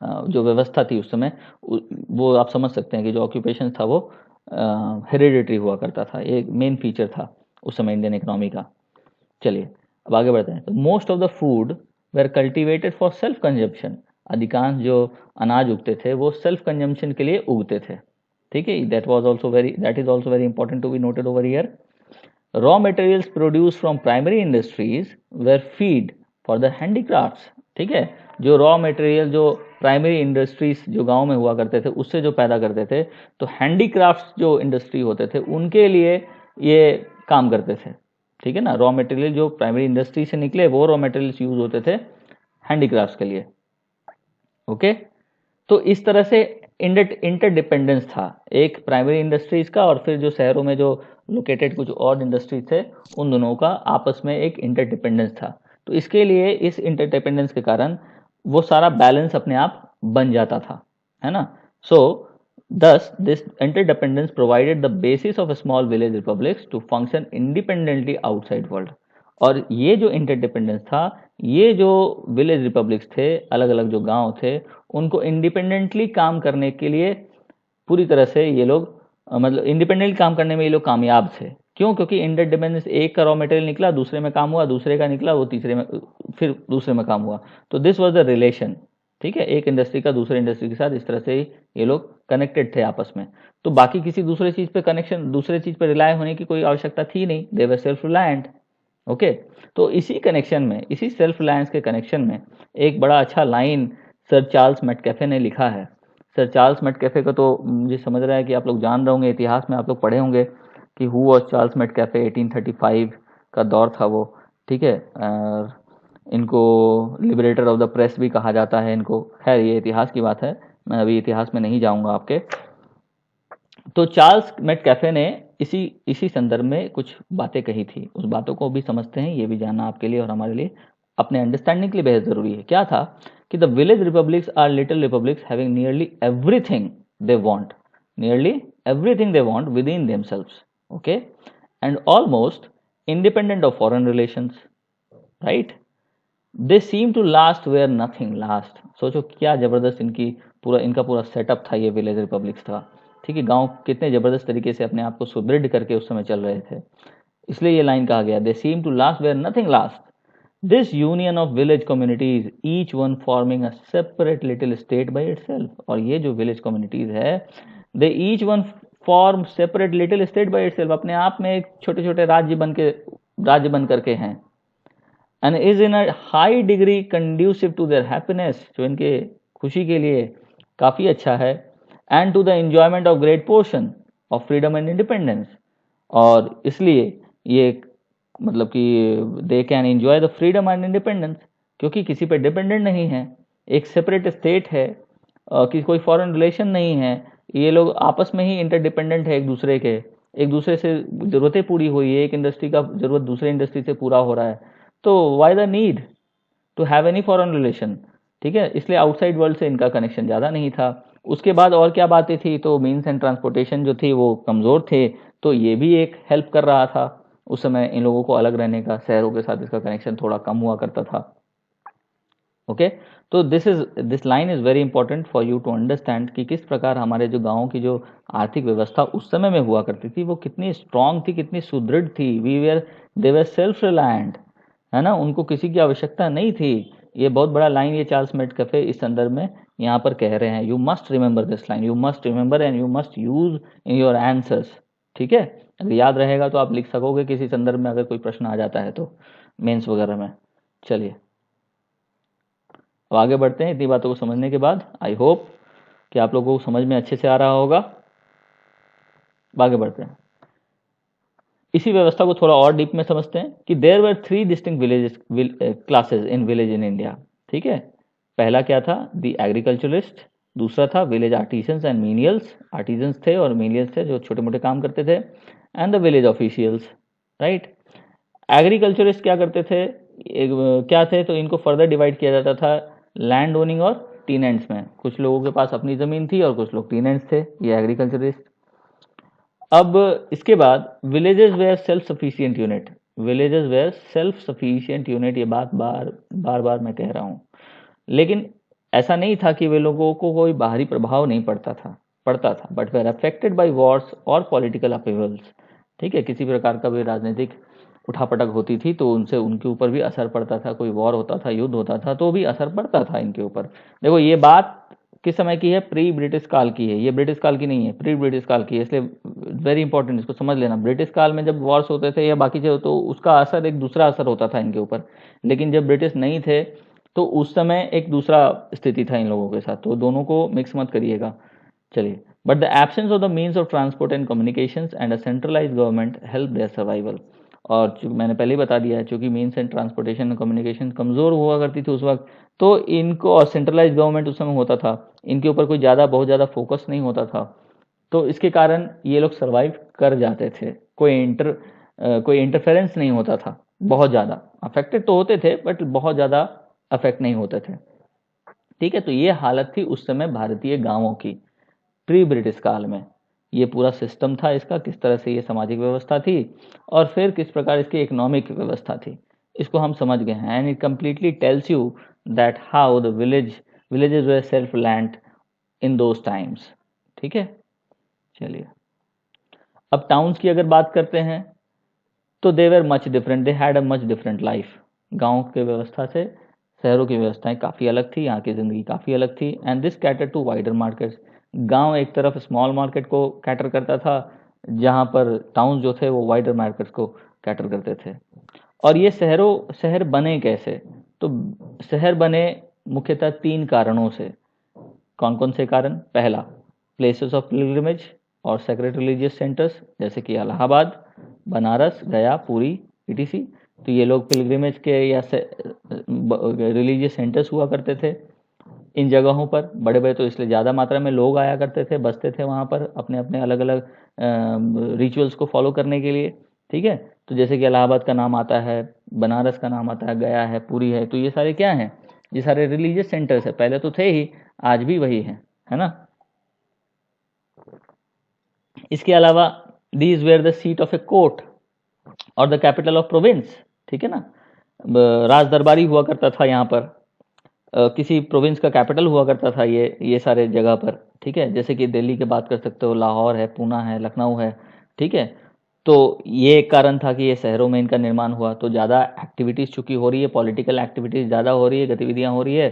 जो व्यवस्था थी उस समय, वो आप समझ सकते हैं कि जो ऑक्यूपेशन था वो हेरिडेटरी हुआ करता था, एक मेन फीचर था उस समय इंडियन इकोनॉमी का। चलिए अब आगे बढ़ते हैं। तो most of the food were cultivated for self consumption, अधिकांश जो अनाज उगते थे वो सेल्फ कंजम्पशन के लिए उगते थे। ठीक है, that is also very important to be noted over here. Raw materials produce from primary industries were feed for the handicrafts. ठीक है, जो रॉ मटेरियल जो प्राइमरी इंडस्ट्रीज जो गांव में हुआ करते थे उससे जो पैदा करते थे, तो हैंडीक्राफ्ट्स जो इंडस्ट्री होते थे उनके लिए ये काम करते थे। ठीक है ना, रॉ मटेरियल जो प्राइमरी इंडस्ट्री से निकले वो रॉ मटेरियल्स यूज होते थे हैंडीक्राफ्ट्स के लिए। ओके, तो इस तरह से इंटरडिपेंडेंस था एक प्राइमरी इंडस्ट्रीज का, और फिर जो शहरों में जो लोकेटेड कुछ और इंडस्ट्रीज थे उन दोनों का आपस में एक इंटरडिपेंडेंस था। तो इसके लिए इस इंटरडिपेंडेंस के कारण वो सारा बैलेंस अपने आप बन जाता था, है ना। सो thus this interdependence provided the basis of a small village republics to function independently outside world। और ये जो इंटरडिपेंडेंस था, ये जो विलेज रिपब्लिक्स थे, अलग अलग जो गांव थे, उनको इंडिपेंडेंटली काम करने के लिए पूरी तरह से ये लोग मतलब इंडिपेंडेंटली काम करने में ये लोग कामयाब थे। क्यों? क्योंकि इंटरडिपेंडेंस, एक का रॉ मटेरियल निकला दूसरे में काम हुआ, दूसरे का निकला वो तीसरे में, फिर दूसरे में काम हुआ। तो दिस वाज द रिलेशन। ठीक है, एक इंडस्ट्री का दूसरे इंडस्ट्री के साथ इस तरह से ये लोग कनेक्टेड थे आपस में। तो बाकी किसी दूसरे चीज पे कनेक्शन, दूसरे चीज पे रिलाय होने की कोई आवश्यकता थी नहीं, दे वर सेल्फ रिलायंट। ओके, तो इसी कनेक्शन में, इसी सेल्फ रिलायंस के कनेक्शन में एक बड़ा अच्छा लाइन सर चार्ल्स मैककेफे ने लिखा है। सर चार्ल्स मैककेफे का तो मुझे समझ रहा है कि आप लोग जान रहे होंगे, इतिहास में आप लोग पढ़े होंगे कि हु वॉज चार्ल्स मैककेफे, 1835 का दौर था वो। ठीक है, इनको लिबरेटर ऑफ द प्रेस भी कहा जाता है इनको। खैर ये इतिहास की बात है, मैं अभी इतिहास में नहीं जाऊंगा आपके। तो चार्ल्स मैककेफे ने इसी इसी संदर्भ में कुछ बातें कही थी, उस बातों को भी समझते हैं, ये भी जानना आपके लिए और हमारे लिए अपने अंडरस्टैंडिंग के लिए बेहद जरूरी है। क्या था कि the village republics are little republics having nearly everything they want, nearly everything they want within themselves, okay, and almost independent of foreign relations, right. They seem to last where nothing last. सोचो क्या जबरदस्त इनका पूरा setup था, ये village republics था। ठीक है, गांव कितने जबरदस्त तरीके से अपने आप को सुदृढ़ करके उस समय चल रहे थे, इसलिए ये लाइन कहा गया, they seem to last where nothing last. This union of village communities each one forming a separate little state by itself. और ये जो विलेज कम्युनिटीज है, they each one form separate little state by itself, अपने आप में एक छोटे छोटे राज्य बन करके हैं। And is in a high degree conducive to their happiness, जो इनके खुशी के लिए काफ़ी अच्छा है। And to the enjoyment of great portion of freedom and independence, और इसलिए ये मतलब कि they can enjoy the freedom and independence, क्योंकि किसी पे डिपेंडेंट नहीं है, एक सेपरेट स्टेट है, कि कोई फॉरेन रिलेशन नहीं है, ये लोग आपस में ही इंटरडिपेंडेंट है एक दूसरे से ज़रूरतें पूरी हुई है, एक इंडस्ट्री का ज़रूरत दूसरे इंडस्ट्री से पूरा हो रहा है, तो why the need to have any foreign relation. ठीक है, इसलिए आउटसाइड वर्ल्ड से इनका कनेक्शन ज़्यादा नहीं था। उसके बाद और क्या बातें थी, तो मीन्स एंड ट्रांसपोर्टेशन जो थी वो कमज़ोर थे, तो ये भी एक हेल्प कर रहा था उस समय इन लोगों को अलग रहने का, शहरों के साथ इसका कनेक्शन थोड़ा कम हुआ करता था। ओके, तो this line is very important for you to understand कि किस प्रकार हमारे जो गाँव की जो आर्थिक व्यवस्था उस समय में हुआ करती थी वो कितनी स्ट्रांग थी, कितनी सुदृढ़ थी। दे वर सेल्फ रिलायंट, है ना, उनको किसी की आवश्यकता नहीं थी। ये बहुत बड़ा लाइन ये चार्ल्स मैककेफे इस संदर्भ में यहाँ पर कह रहे हैं। You must remember this line, you must remember and you must use in your answers. ठीक है, अगर याद रहेगा तो आप लिख सकोगे किसी संदर्भ में, अगर कोई प्रश्न आ जाता है तो मेंस वगैरह में। चलिए अब आगे बढ़ते हैं। इतनी बातों को समझने के बाद आई होप कि आप लोगों को समझ में अच्छे से आ रहा होगा। आगे बढ़ते हैं। इसी व्यवस्था को थोड़ा और डीप में समझते हैं कि there were 3 distinct villages classes in village in India. ठीक है, पहला क्या था, द एग्रीकल्चरिस्ट, दूसरा था village artisans and menials, artisans थे और मीनियल्स थे जो छोटे मोटे काम करते थे, and the village officials, right. Agriculturist क्या करते थे, क्या थे, तो इनको फर्दर डिवाइड किया जाता था लैंड ओनिंग और टीनेंट्स में। कुछ लोगों के पास अपनी ज़मीन थी और कुछ लोग टीनेंट्स थे, ये एग्रीकल्चरिस्ट। अब इसके बाद villages were self sufficient unit, villages were self sufficient unit, ये बात बार मैं कह रहा हूँ, लेकिन ऐसा नहीं था कि वे लोगों को कोई बाहरी प्रभाव नहीं पड़ता था, but were affected by wars और पॉलिटिकल अपीवल्स। ठीक है, किसी प्रकार का भी राजनीतिक उठापटक होती थी तो उनसे उनके ऊपर भी असर पड़ता था, कोई वॉर होता था, युद्ध होता था तो भी असर पड़ता था इनके ऊपर। देखो ये बात किस समय की है, प्री ब्रिटिश काल की है, ये ब्रिटिश काल की नहीं है, प्री ब्रिटिश काल की है, इसलिए वेरी इंपॉर्टेंट, इसको समझ लेना। ब्रिटिश काल में जब वॉर्स होते थे या बाकी चीज़ तो उसका असर एक दूसरा असर होता था इनके ऊपर, लेकिन जब ब्रिटिश नहीं थे तो उस समय एक दूसरा स्थिति था इन लोगों के साथ, तो दोनों को मिक्स मत करिएगा। चलिए, but the absence of the means of transport and communications and a centralised government help their survival. और मैंने पहले ही बता दिया है, चूंकि means and transportation and communication कमज़ोर हुआ करती थी उस वक्त, तो इनको, और सेंट्रलाइज्ड गवर्नमेंट उस समय होता था, इनके ऊपर कोई बहुत ज़्यादा फोकस नहीं होता था, तो इसके कारण ये लोग सर्वाइव कर जाते थे, कोई इंटरफेरेंस नहीं होता था, बहुत ज़्यादा अफेक्टेड तो होते थे बट बहुत ज़्यादा अफेक्ट नहीं होते थे। ठीक है, तो ये हालत थी उस समय भारतीय गांवों की, प्री ब्रिटिश काल में। ये पूरा सिस्टम था इसका, किस तरह से ये सामाजिक व्यवस्था थी और फिर किस प्रकार इसकी इकोनॉमिक व्यवस्था थी, इसको हम समझ गए हैं। And it completely tells you that how the villages were self land in those times. ठीक है, चलिए अब टाउन्स की अगर बात करते हैं तो they were much different, they had a much different life. गाँव की व्यवस्था से शहरों की व्यवस्थाएं काफ़ी अलग थी, यहाँ की ज़िंदगी काफ़ी अलग थी। And this cater to wider markets, गांव एक तरफ स्मॉल मार्केट को कैटर करता था, जहाँ पर टाउन जो थे वो वाइडर मार्केट्स को कैटर करते थे। और ये शहर बने कैसे, तो शहर बने मुख्यतः 3 कारणों से। कौन कौन से कारण, पहला प्लेसेस ऑफ पिलग्रिमेज और सेक्रेट रिलीजियस सेंटर्स, जैसे कि इलाहाबाद, बनारस, गया, पुरी, ईटीसी। तो ये लोग पिलग्रिमेज के या रिलीजियस सेंटर्स हुआ करते थे इन जगहों पर, बड़े बड़े, तो इसलिए ज़्यादा मात्रा में लोग आया करते थे, बसते थे वहाँ पर अपने अपने अलग अलग रिचुअल्स को फॉलो करने के लिए। ठीक है, तो जैसे कि इलाहाबाद का नाम आता है, बनारस का नाम आता है, गया है, पुरी है, तो ये सारे क्या हैं, ये सारे रिलीजियस सेंटर्स है, पहले तो थे ही, आज भी वही है ना। इसके अलावा these where the seat of a court और द कैपिटल ऑफ प्रोविंस। ठीक है ना, राज दरबारी हुआ करता था यहाँ पर, किसी प्रोविंस का कैपिटल हुआ करता था ये सारे जगह पर। ठीक है, जैसे कि दिल्ली की बात कर सकते हो, लाहौर है, पूना है, लखनऊ है। ठीक है, तो ये एक कारण था कि ये शहरों में इनका निर्माण हुआ, तो ज़्यादा एक्टिविटीज़ चूँकि हो रही है, पॉलिटिकल एक्टिविटीज़ ज़्यादा हो रही है, गतिविधियाँ हो रही है,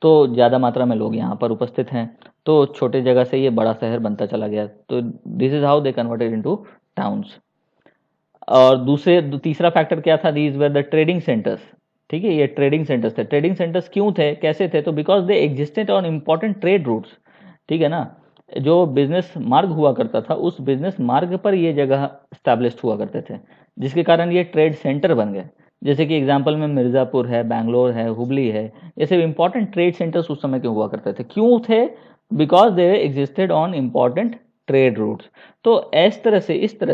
तो ज़्यादा मात्रा में लोग यहाँ पर उपस्थित हैं, तो छोटे जगह से ये बड़ा शहर बनता चला गया। तो this is how they converted into towns. और तीसरा फैक्टर क्या था, these were the trading centres. ठीक है, ये ट्रेडिंग सेंटर्स थे। ट्रेडिंग सेंटर्स क्यों थे, कैसे थे, तो because they existed on important trade routes. ठीक है ना, जो बिजनेस मार्ग हुआ करता था उस बिजनेस मार्ग पर ये जगह स्टैब्लिश्ड हुआ करते थे, जिसके कारण ये ट्रेड सेंटर बन गए। जैसे कि एग्जांपल में मिर्ज़ापुर है, बैंगलोर है, हुबली है, ये सब इंपॉर्टेंट ट्रेड सेंटर्स उस समय के हुआ करते थे। क्यों थे, because they existed on important trade routes. तो इस तरह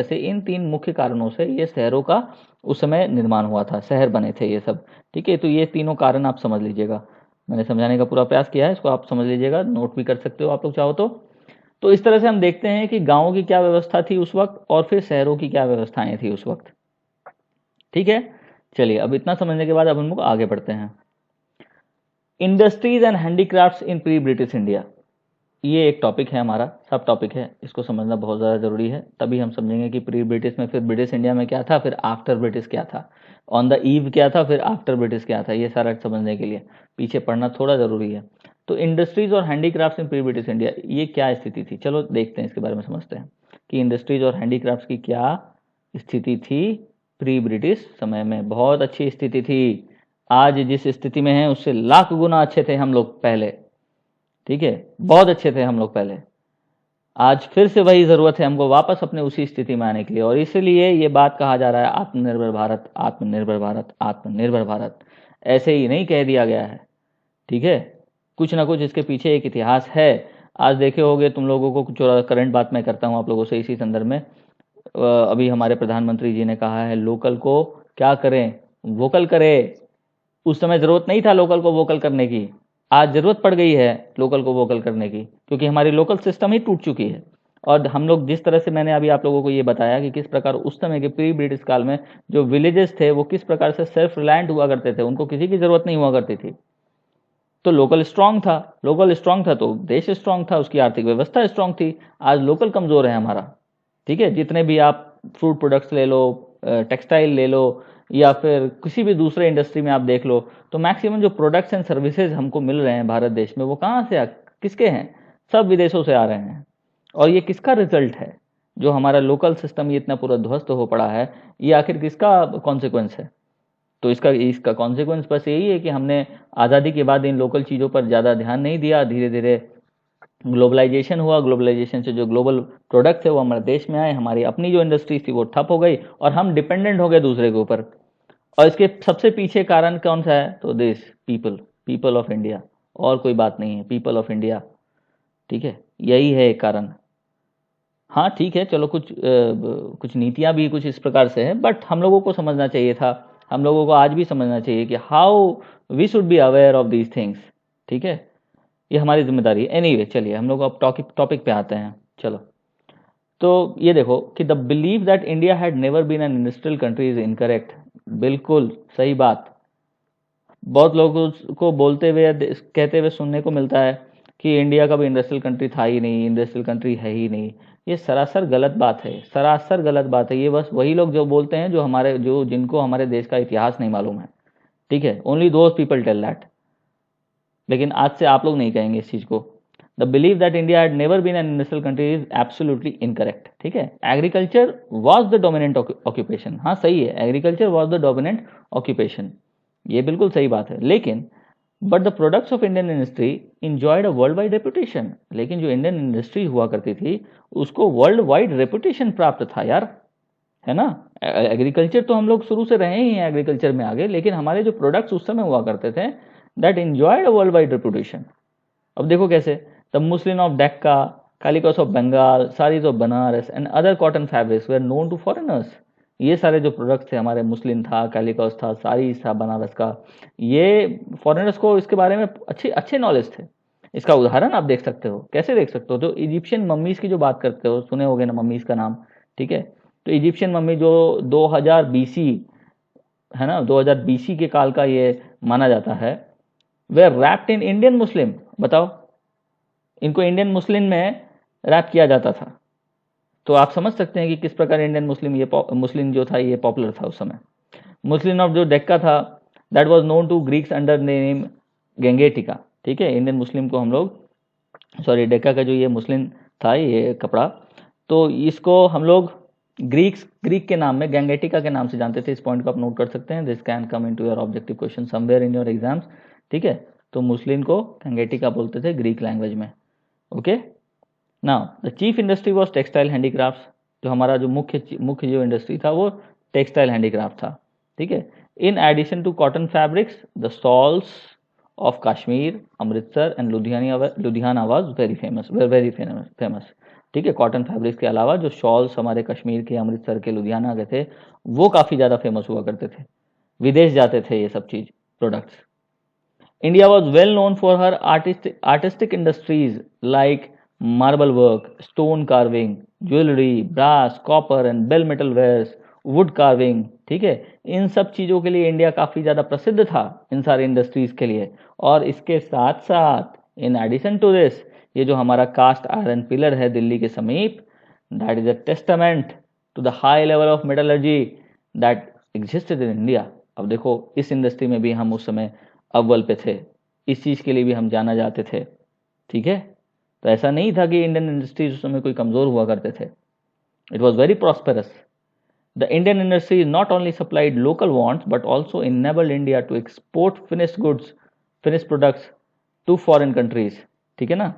से इन 3 मुख्य कारणों से ये शहरों का उस समय निर्माण हुआ था, शहर बने थे ये सब। ठीक है, तो ये तीनों कारण आप समझ लीजिएगा, मैंने समझाने का पूरा प्रयास किया है, इसको आप समझ लीजिएगा, नोट भी कर सकते हो आप लोग चाहो तो इस तरह से हम देखते हैं कि गाँवों की क्या व्यवस्था थी उस वक्त और फिर शहरों की क्या व्यवस्थाएं थी उस वक्त। ठीक है, चलिए अब इतना समझने के बाद अब हम लोग आगे बढ़ते हैं। Industries and handicrafts in pre British India, ये एक टॉपिक है हमारा, सब टॉपिक है, इसको समझना बहुत ज़्यादा ज़रूरी है, तभी हम समझेंगे कि प्री ब्रिटिश में, फिर ब्रिटिश इंडिया में क्या था, फिर आफ्टर ब्रिटिश क्या था, ऑन द ईव क्या था, फिर आफ्टर ब्रिटिश क्या था, ये सारा समझने के लिए पीछे पढ़ना थोड़ा ज़रूरी है। तो इंडस्ट्रीज और हैंडीक्राफ्ट्स इन प्री ब्रिटिश इंडिया, ये क्या स्थिति थी, चलो देखते हैं, इसके बारे में समझते हैं कि इंडस्ट्रीज और हैंडीक्राफ्ट्स की क्या स्थिति थी प्री ब्रिटिश समय में। बहुत अच्छी स्थिति थी, आज जिस स्थिति में है उससे लाख गुना अच्छे थे हम लोग पहले। ठीक है, बहुत अच्छे थे हम लोग पहले। आज फिर से वही ज़रूरत है हमको वापस अपने उसी स्थिति में आने के लिए, और इसीलिए ये बात कहा जा रहा है आत्मनिर्भर भारत, आत्मनिर्भर भारत, आत्मनिर्भर भारत। ऐसे ही नहीं कह दिया गया है, ठीक है, कुछ ना कुछ इसके पीछे एक इतिहास है। आज देखे होगे तुम लोगों को, कुछ करंट बात मैं करता हूँ आप लोगों से इसी संदर्भ में। अभी हमारे प्रधानमंत्री जी ने कहा है लोकल को क्या करें, वोकल करें। उस समय ज़रूरत नहीं था लोकल को वोकल करने की, आज ज़रूरत पड़ गई है लोकल को वोकल करने की, क्योंकि हमारी लोकल सिस्टम ही टूट चुकी है। और हम लोग जिस तरह से, मैंने अभी आप लोगों को ये बताया कि किस प्रकार उस समय के प्री ब्रिटिश काल में जो विलेजेस थे वो किस प्रकार से सेल्फ रिलायंट हुआ करते थे, उनको किसी की ज़रूरत नहीं हुआ करती थी। तो लोकल स्ट्रांग था, लोकल स्ट्रांग था तो देश स्ट्रांग था, उसकी आर्थिक व्यवस्था स्ट्रांग थी। आज लोकल कमज़ोर है हमारा, ठीक है। जितने भी आप फूड प्रोडक्ट्स ले लो, टेक्सटाइल ले लो, या फिर किसी भी दूसरे इंडस्ट्री में आप देख लो, तो मैक्सिमम जो प्रोडक्ट्स एंड सर्विसेज हमको मिल रहे हैं भारत देश में, वो कहाँ से किसके हैं? सब विदेशों से आ रहे हैं। और ये किसका रिजल्ट है? जो हमारा लोकल सिस्टम ये इतना पूरा ध्वस्त हो पड़ा है, ये आखिर किसका कॉन्सिक्वेंस है? तो इसका कॉन्सिक्वेंस बस यही है कि हमने आज़ादी के बाद इन लोकल चीज़ों पर ज़्यादा ध्यान नहीं दिया। धीरे धीरे ग्लोबलाइजेशन हुआ, ग्लोबलाइजेशन से जो ग्लोबल प्रोडक्ट्स है वो हमारे देश में आए, हमारी अपनी जो इंडस्ट्रीज थी वो ठप हो गई और हम डिपेंडेंट हो गए दूसरे के ऊपर। और इसके सबसे पीछे कारण कौन सा है? तो this people, people of India, और कोई बात नहीं है, पीपल ऑफ इंडिया, ठीक है, यही है एक कारण। हाँ ठीक है, चलो कुछ नीतियाँ भी कुछ इस प्रकार से है, बट हम लोगों को समझना चाहिए था, हम लोगों को आज भी समझना चाहिए कि how we should be aware of these things, ठीक है, ये हमारी जिम्मेदारी है। एनीवे चलिए हम लोग अब टॉपिक पे आते हैं। चलो, तो ये देखो कि the believe that India had never been an industrial country is incorrect. बिल्कुल सही बात। बहुत लोगों को बोलते हुए, कहते हुए सुनने को मिलता है कि इंडिया का भी इंडस्ट्रियल कंट्री था ही नहीं, इंडस्ट्रियल कंट्री है ही नहीं। ये सरासर गलत बात है, सरासर गलत बात है। ये बस वही लोग जो बोलते हैं जिनको हमारे देश का इतिहास नहीं मालूम है, ठीक है, only those people tell that. लेकिन आज से आप लोग नहीं कहेंगे इस चीज़ को। The believe that India had never been an industrial country is absolutely incorrect, ठीक है। Agriculture was the dominant occupation, हाँ सही है, agriculture was the dominant occupation, ये बिल्कुल सही बात है। लेकिन but the products of Indian industry enjoyed a world wide reputation. लेकिन जो इंडियन इंडस्ट्री हुआ करती थी उसको वर्ल्ड वाइड रेपुटेशन प्राप्त था यार, है ना। एग्रीकल्चर तो हम लोग शुरू से रहे ही हैं एग्रीकल्चर में आगे, लेकिन हमारे जो प्रोडक्ट्स उस समय हुआ करते थे that enjoyed a world wide reputation. अब देखो कैसे, the muslin of Dacca, calicos of Bengal, saris of Banaras and other cotton fabrics were known to foreigners. ये सारे जो प्रोडक्ट्स थे हमारे, मुस्लिन था, कैलिकॉस था, साड़ीज था बनारस का, ये फॉरेनर्स को इसके बारे में अच्छे अच्छे नॉलेज थे। इसका उदाहरण आप देख सकते हो, कैसे देख सकते हो? तो इजिप्शियन मम्मीज की जो बात करते हो, सुने होगे ना मम्मीज का नाम, ठीक है। तो इजिप्शियन मम्मी जो 2000 बीसी, है ना, 2000 बीसी के काल का ये माना जाता है, वे रैप्ड इन इंडियन मुस्लिम। बताओ, इनको इंडियन मुस्लिम में रैप किया जाता था। तो आप समझ सकते हैं कि किस प्रकार इंडियन मुस्लिम जो था ये पॉपुलर था उस समय। मुस्लिम ऑफ जो डेक्का था that was known to Greeks under the name Gangetika, ठीक है। इंडियन मुस्लिम को हम लोग, सॉरी, डेक्का का जो ये मुस्लिम था ये कपड़ा, तो इसको हम लोग ग्रीक के नाम में, गैंगेटिका के नाम से जानते थे। इस पॉइंट को आप नोट कर सकते हैं, this can come into your objective question somewhere in your exams, ठीक है। तो मुस्लिम को गैंगेटिका बोलते थे ग्रीक लैंग्वेज में, okay. Now the chief industry was textile handicraft. जो हमारा जो मुख्य जो इंडस्ट्री था वो टेक्सटाइल हैंडीक्राफ्ट था, ठीक है। In addition to cotton fabrics the shawls of Kashmir, Amritsar and Ludhiana was very famous, ठीक है। कॉटन फैब्रिक्स के अलावा जो शॉल्स हमारे कश्मीर के, अमृतसर के, लुधियाना के थे, वो काफ़ी ज़्यादा फेमस हुआ करते थे, विदेश जाते थे ये सब चीज़ products. India was well known for her artistic industries like marble work, stone carving, jewelry, brass, copper and bell metal wares, wood carving, ठीक है। इन सब चीज़ों के लिए इंडिया काफ़ी ज़्यादा प्रसिद्ध था, इन सारी इंडस्ट्रीज के लिए। और इसके साथ साथ इन एडिशन टू दिस, ये जो हमारा कास्ट आयरन पिलर है दिल्ली के समीप, that is a testament to the high level of metallurgy that existed in India. अब देखो, इस इंडस्ट्री में भी हम उस समय अव्वल पे थे, इस चीज़ के लिए भी हम जाना जाते थे, ठीक है। तो ऐसा नहीं था कि इंडियन इंडस्ट्रीज उस समय कोई कमज़ोर हुआ करते थे, it was very prosperous. The Indian industry not only supplied local wants but also enabled India to export finished goods, finished products to foreign countries, ठीक है ना।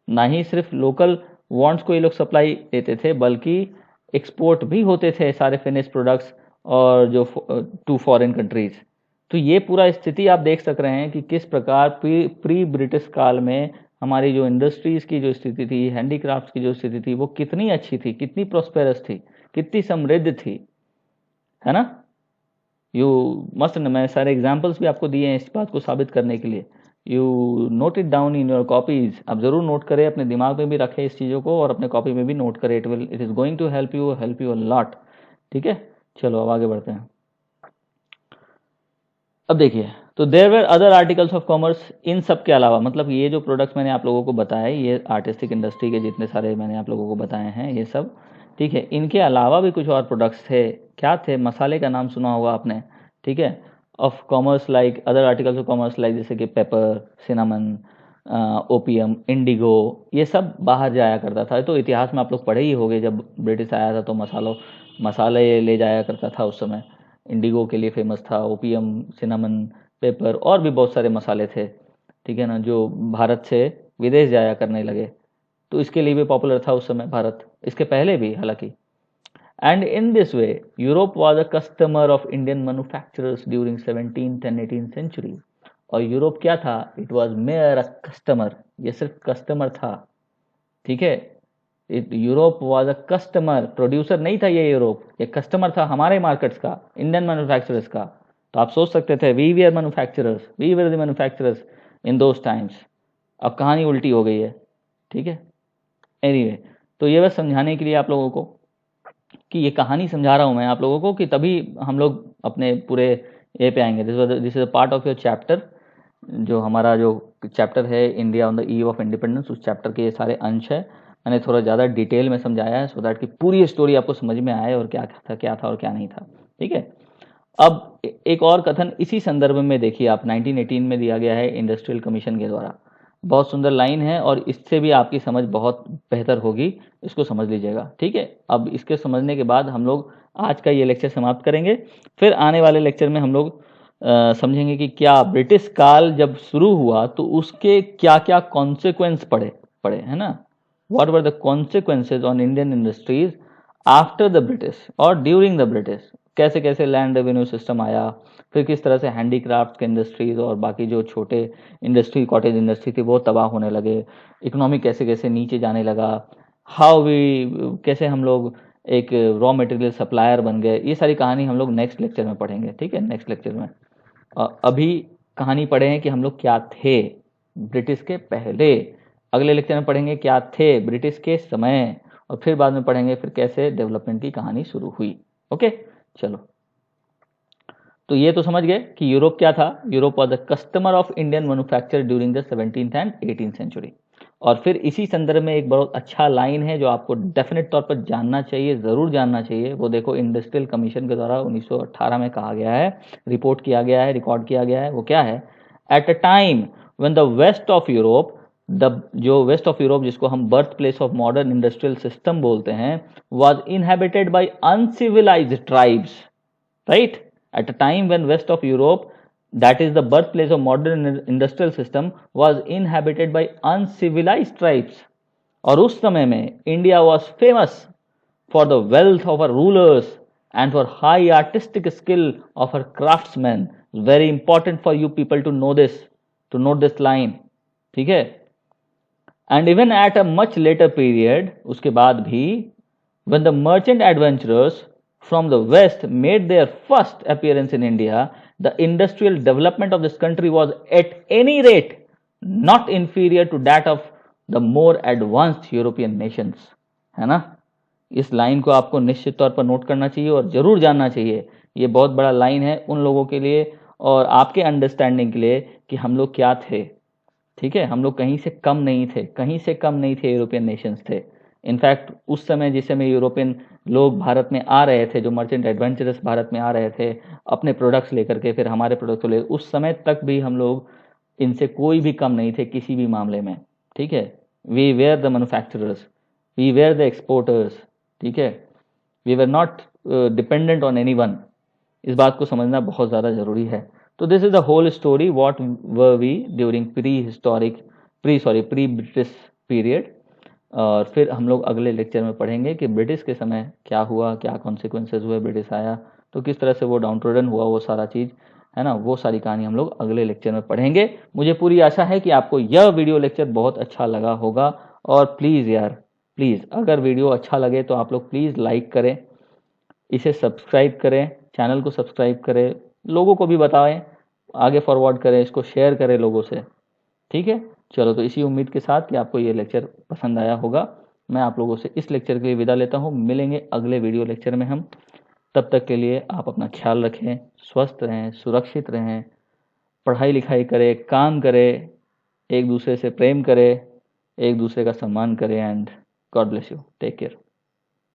ना ही सिर्फ लोकल वॉन्ट्स को ये लोग सप्लाई देते थे, बल्कि एक्सपोर्ट भी होते थे सारे फिनिश प्रोडक्ट्स और जो टू फॉरेन कंट्रीज। तो ये पूरा स्थिति आप देख सक रहे हैं कि किस प्रकार प्री ब्रिटिश काल में हमारी जो इंडस्ट्रीज की जो स्थिति थी, हैंडीक्राफ्ट्स की जो स्थिति थी, वो कितनी अच्छी थी, कितनी प्रोस्पेरस थी, कितनी समृद्ध थी, है ना। यू मस्ट, मैं सारे एग्जाम्पल्स भी आपको दिए हैं इस बात को साबित करने के लिए। You note it down in your copies, आप जरूर नोट करें, अपने दिमाग में भी रखें इस चीज़ों को और अपने कॉपी में भी नोट करें। It is going to help you lot. ठीक है, चलो अब आगे बढ़ते हैं। अब देखिए, तो there were other articles of commerce, इन सब के अलावा, मतलब ये जो प्रोडक्ट्स मैंने आप लोगों को बताए, ये आर्टिस्टिक इंडस्ट्री के जितने सारे मैंने आप लोगों को बताए हैं ये सब, ठीक है, इनके अलावा भी कुछ और प्रोडक्ट्स थे। क्या थे? मसाले का नाम सुना होगा आपने, ठीक है, of commerce, like other articles of commerce like जैसे कि पेपर, सिनामन, ओपियम, इंडिगो, ये सब बाहर जाया करता था। तो इतिहास में आप लोग पढ़े ही होंगे, जब ब्रिटिश आया था तो मसाले ले जाया करता था उस समय। इंडिगो के लिए फेमस था, ओपियम, सिनामन, पेपर और भी बहुत सारे मसाले थे, ठीक है ना, जो भारत से विदेश जाया करने लगे। तो इसके लिए भी पॉपुलर था उस समय भारत, इसके पहले भी हालांकि। And in this way Europe was a customer of Indian manufacturers during 17th and 18th century. और यूरोप क्या था? It was mere a customer, ये सिर्फ कस्टमर था, ठीक है। Europe was a customer, producer नहीं था ये यूरोप, ये कस्टमर था हमारे मार्केट्स का, इंडियन मैन्युफैक्चरर्स का। तो आप सोच सकते थे we were manufacturers, we were the manufacturers in those times. अब कहानी उल्टी हो गई है, ठीक है। एनीवे, तो ये बस समझाने के लिए आप लोगों को कि ये कहानी समझा रहा हूँ मैं आप लोगों को, कि तभी हम लोग अपने पूरे ये पे आएंगे। This is a part of your chapter, जो हमारा जो चैप्टर है India on the eve of independence, उस चैप्टर के ये सारे अंश है। मैंने थोड़ा ज़्यादा डिटेल में समझाया है, सो दैट कि पूरी स्टोरी आपको समझ में आए और क्या था और क्या नहीं था, ठीक है। अब एक और कथन इसी संदर्भ में देखिए आप, 1918 में दिया गया है इंडस्ट्रियल कमीशन के द्वारा। बहुत सुंदर लाइन है और इससे भी आपकी समझ बहुत बेहतर होगी, इसको समझ लीजिएगा, ठीक है। अब इसके समझने के बाद हम लोग आज का ये लेक्चर समाप्त करेंगे। फिर आने वाले लेक्चर में हम लोग समझेंगे कि क्या ब्रिटिश काल जब शुरू हुआ तो उसके क्या क्या कॉन्सिक्वेंस पड़े, है ना। What were the consequences on Indian industries after the British और ड्यूरिंग द ब्रिटिश। कैसे कैसे लैंड रेवेन्यू सिस्टम आया, फिर किस तरह से हैंडीक्राफ्ट के इंडस्ट्रीज और बाकी जो छोटे इंडस्ट्री, कॉटेज इंडस्ट्री थी, वो तबाह होने लगे। इकोनॉमी कैसे कैसे नीचे जाने लगा, कैसे हम लोग एक रॉ मटेरियल सप्लायर बन गए। ये सारी कहानी हम लोग नेक्स्ट लेक्चर में पढ़ेंगे, ठीक है, नेक्स्ट लेक्चर में। अभी कहानी पढ़े हैं कि हम लोग क्या थे ब्रिटिश के पहले, अगले लेक्चर में पढ़ेंगे क्या थे ब्रिटिश के समय, और फिर बाद में पढ़ेंगे फिर कैसे डेवलपमेंट की कहानी शुरू हुई। ओके, चलो। तो ये तो समझ गए कि यूरोप क्या था। Europe was the customer of Indian manufacture during the 17th and 18th century. और फिर इसी संदर्भ में एक बहुत अच्छा लाइन है जो आपको डेफिनेट तौर पर जानना चाहिए, ज़रूर जानना चाहिए। वो देखो, इंडस्ट्रियल कमीशन के द्वारा 1918 में कहा गया है, रिपोर्ट किया गया है, रिकॉर्ड किया गया है। वो क्या है? At a time when the west of Europe, जो वेस्ट ऑफ यूरोप जिसको हम birth place of modern industrial system बोलते हैं, was inhabited by uncivilised tribes, right. At a time when west of Europe, that is the birthplace of modern industrial system, was inhabited by uncivilized tribes. और उस समय में India was famous for the wealth of her rulers and for high artistic skill of her craftsmen. Very important for you people to know this, to note this line, ठीक है। And even at a much later period, उसके बाद भी, when the merchant adventurers from the west made their first appearance in India, the industrial development of this country was at any rate not inferior to that of the more advanced European nations, है ना। इस line को आपको निश्चित तौर पर note करना चाहिए और जरूर जानना चाहिए। ये बहुत बड़ा लाइन है उन लोगों के लिए और आपके अंडरस्टैंडिंग के लिए कि हम लोग क्या थे, ठीक है। हम लोग कहीं से कम नहीं थे, कहीं से कम नहीं थे, यूरोपियन नेशंस थे। इनफैक्ट उस समय, जिस समय यूरोपियन लोग भारत में आ रहे थे, जो मर्चेंट एडवेंचरस भारत में आ रहे थे अपने प्रोडक्ट्स लेकर के, फिर हमारे प्रोडक्ट्स को लेकर, उस समय तक भी हम लोग इनसे कोई भी कम नहीं थे किसी भी मामले में, ठीक है। We were the manufacturers, we were the exporters, ठीक है। We were not dependent on any one. इस बात को समझना बहुत ज़्यादा ज़रूरी है। तो this is the whole story, what were we during pre British period. और फिर हम लोग अगले लेक्चर में पढ़ेंगे कि ब्रिटिश के समय क्या हुआ, क्या कॉन्सिक्वेंसेज हुए, ब्रिटिश आया तो किस तरह से वो डाउन ट्रोडन हुआ, वो सारा चीज़ है ना, वो सारी कहानी हम लोग अगले लेक्चर में पढ़ेंगे। मुझे पूरी आशा है कि आपको यह वीडियो लेक्चर बहुत अच्छा लगा होगा। और प्लीज़ यार, प्लीज़ अगर वीडियो अच्छा लगे तो आप लोग प्लीज़ लाइक करें, इसे सब्सक्राइब करें, चैनल को सब्सक्राइब करें, लोगों को भी बताएं, आगे फॉरवर्ड करें, इसको शेयर करें लोगों से। ठीक है, चलो तो इसी उम्मीद के साथ कि आपको ये लेक्चर पसंद आया होगा, मैं आप लोगों से इस लेक्चर के लिए विदा लेता हूँ। मिलेंगे अगले वीडियो लेक्चर में हम। तब तक के लिए आप अपना ख्याल रखें, स्वस्थ रहें, सुरक्षित रहें, पढ़ाई लिखाई करें, काम करें, एक दूसरे से प्रेम करें, एक दूसरे का सम्मान करें and God bless you. Take care.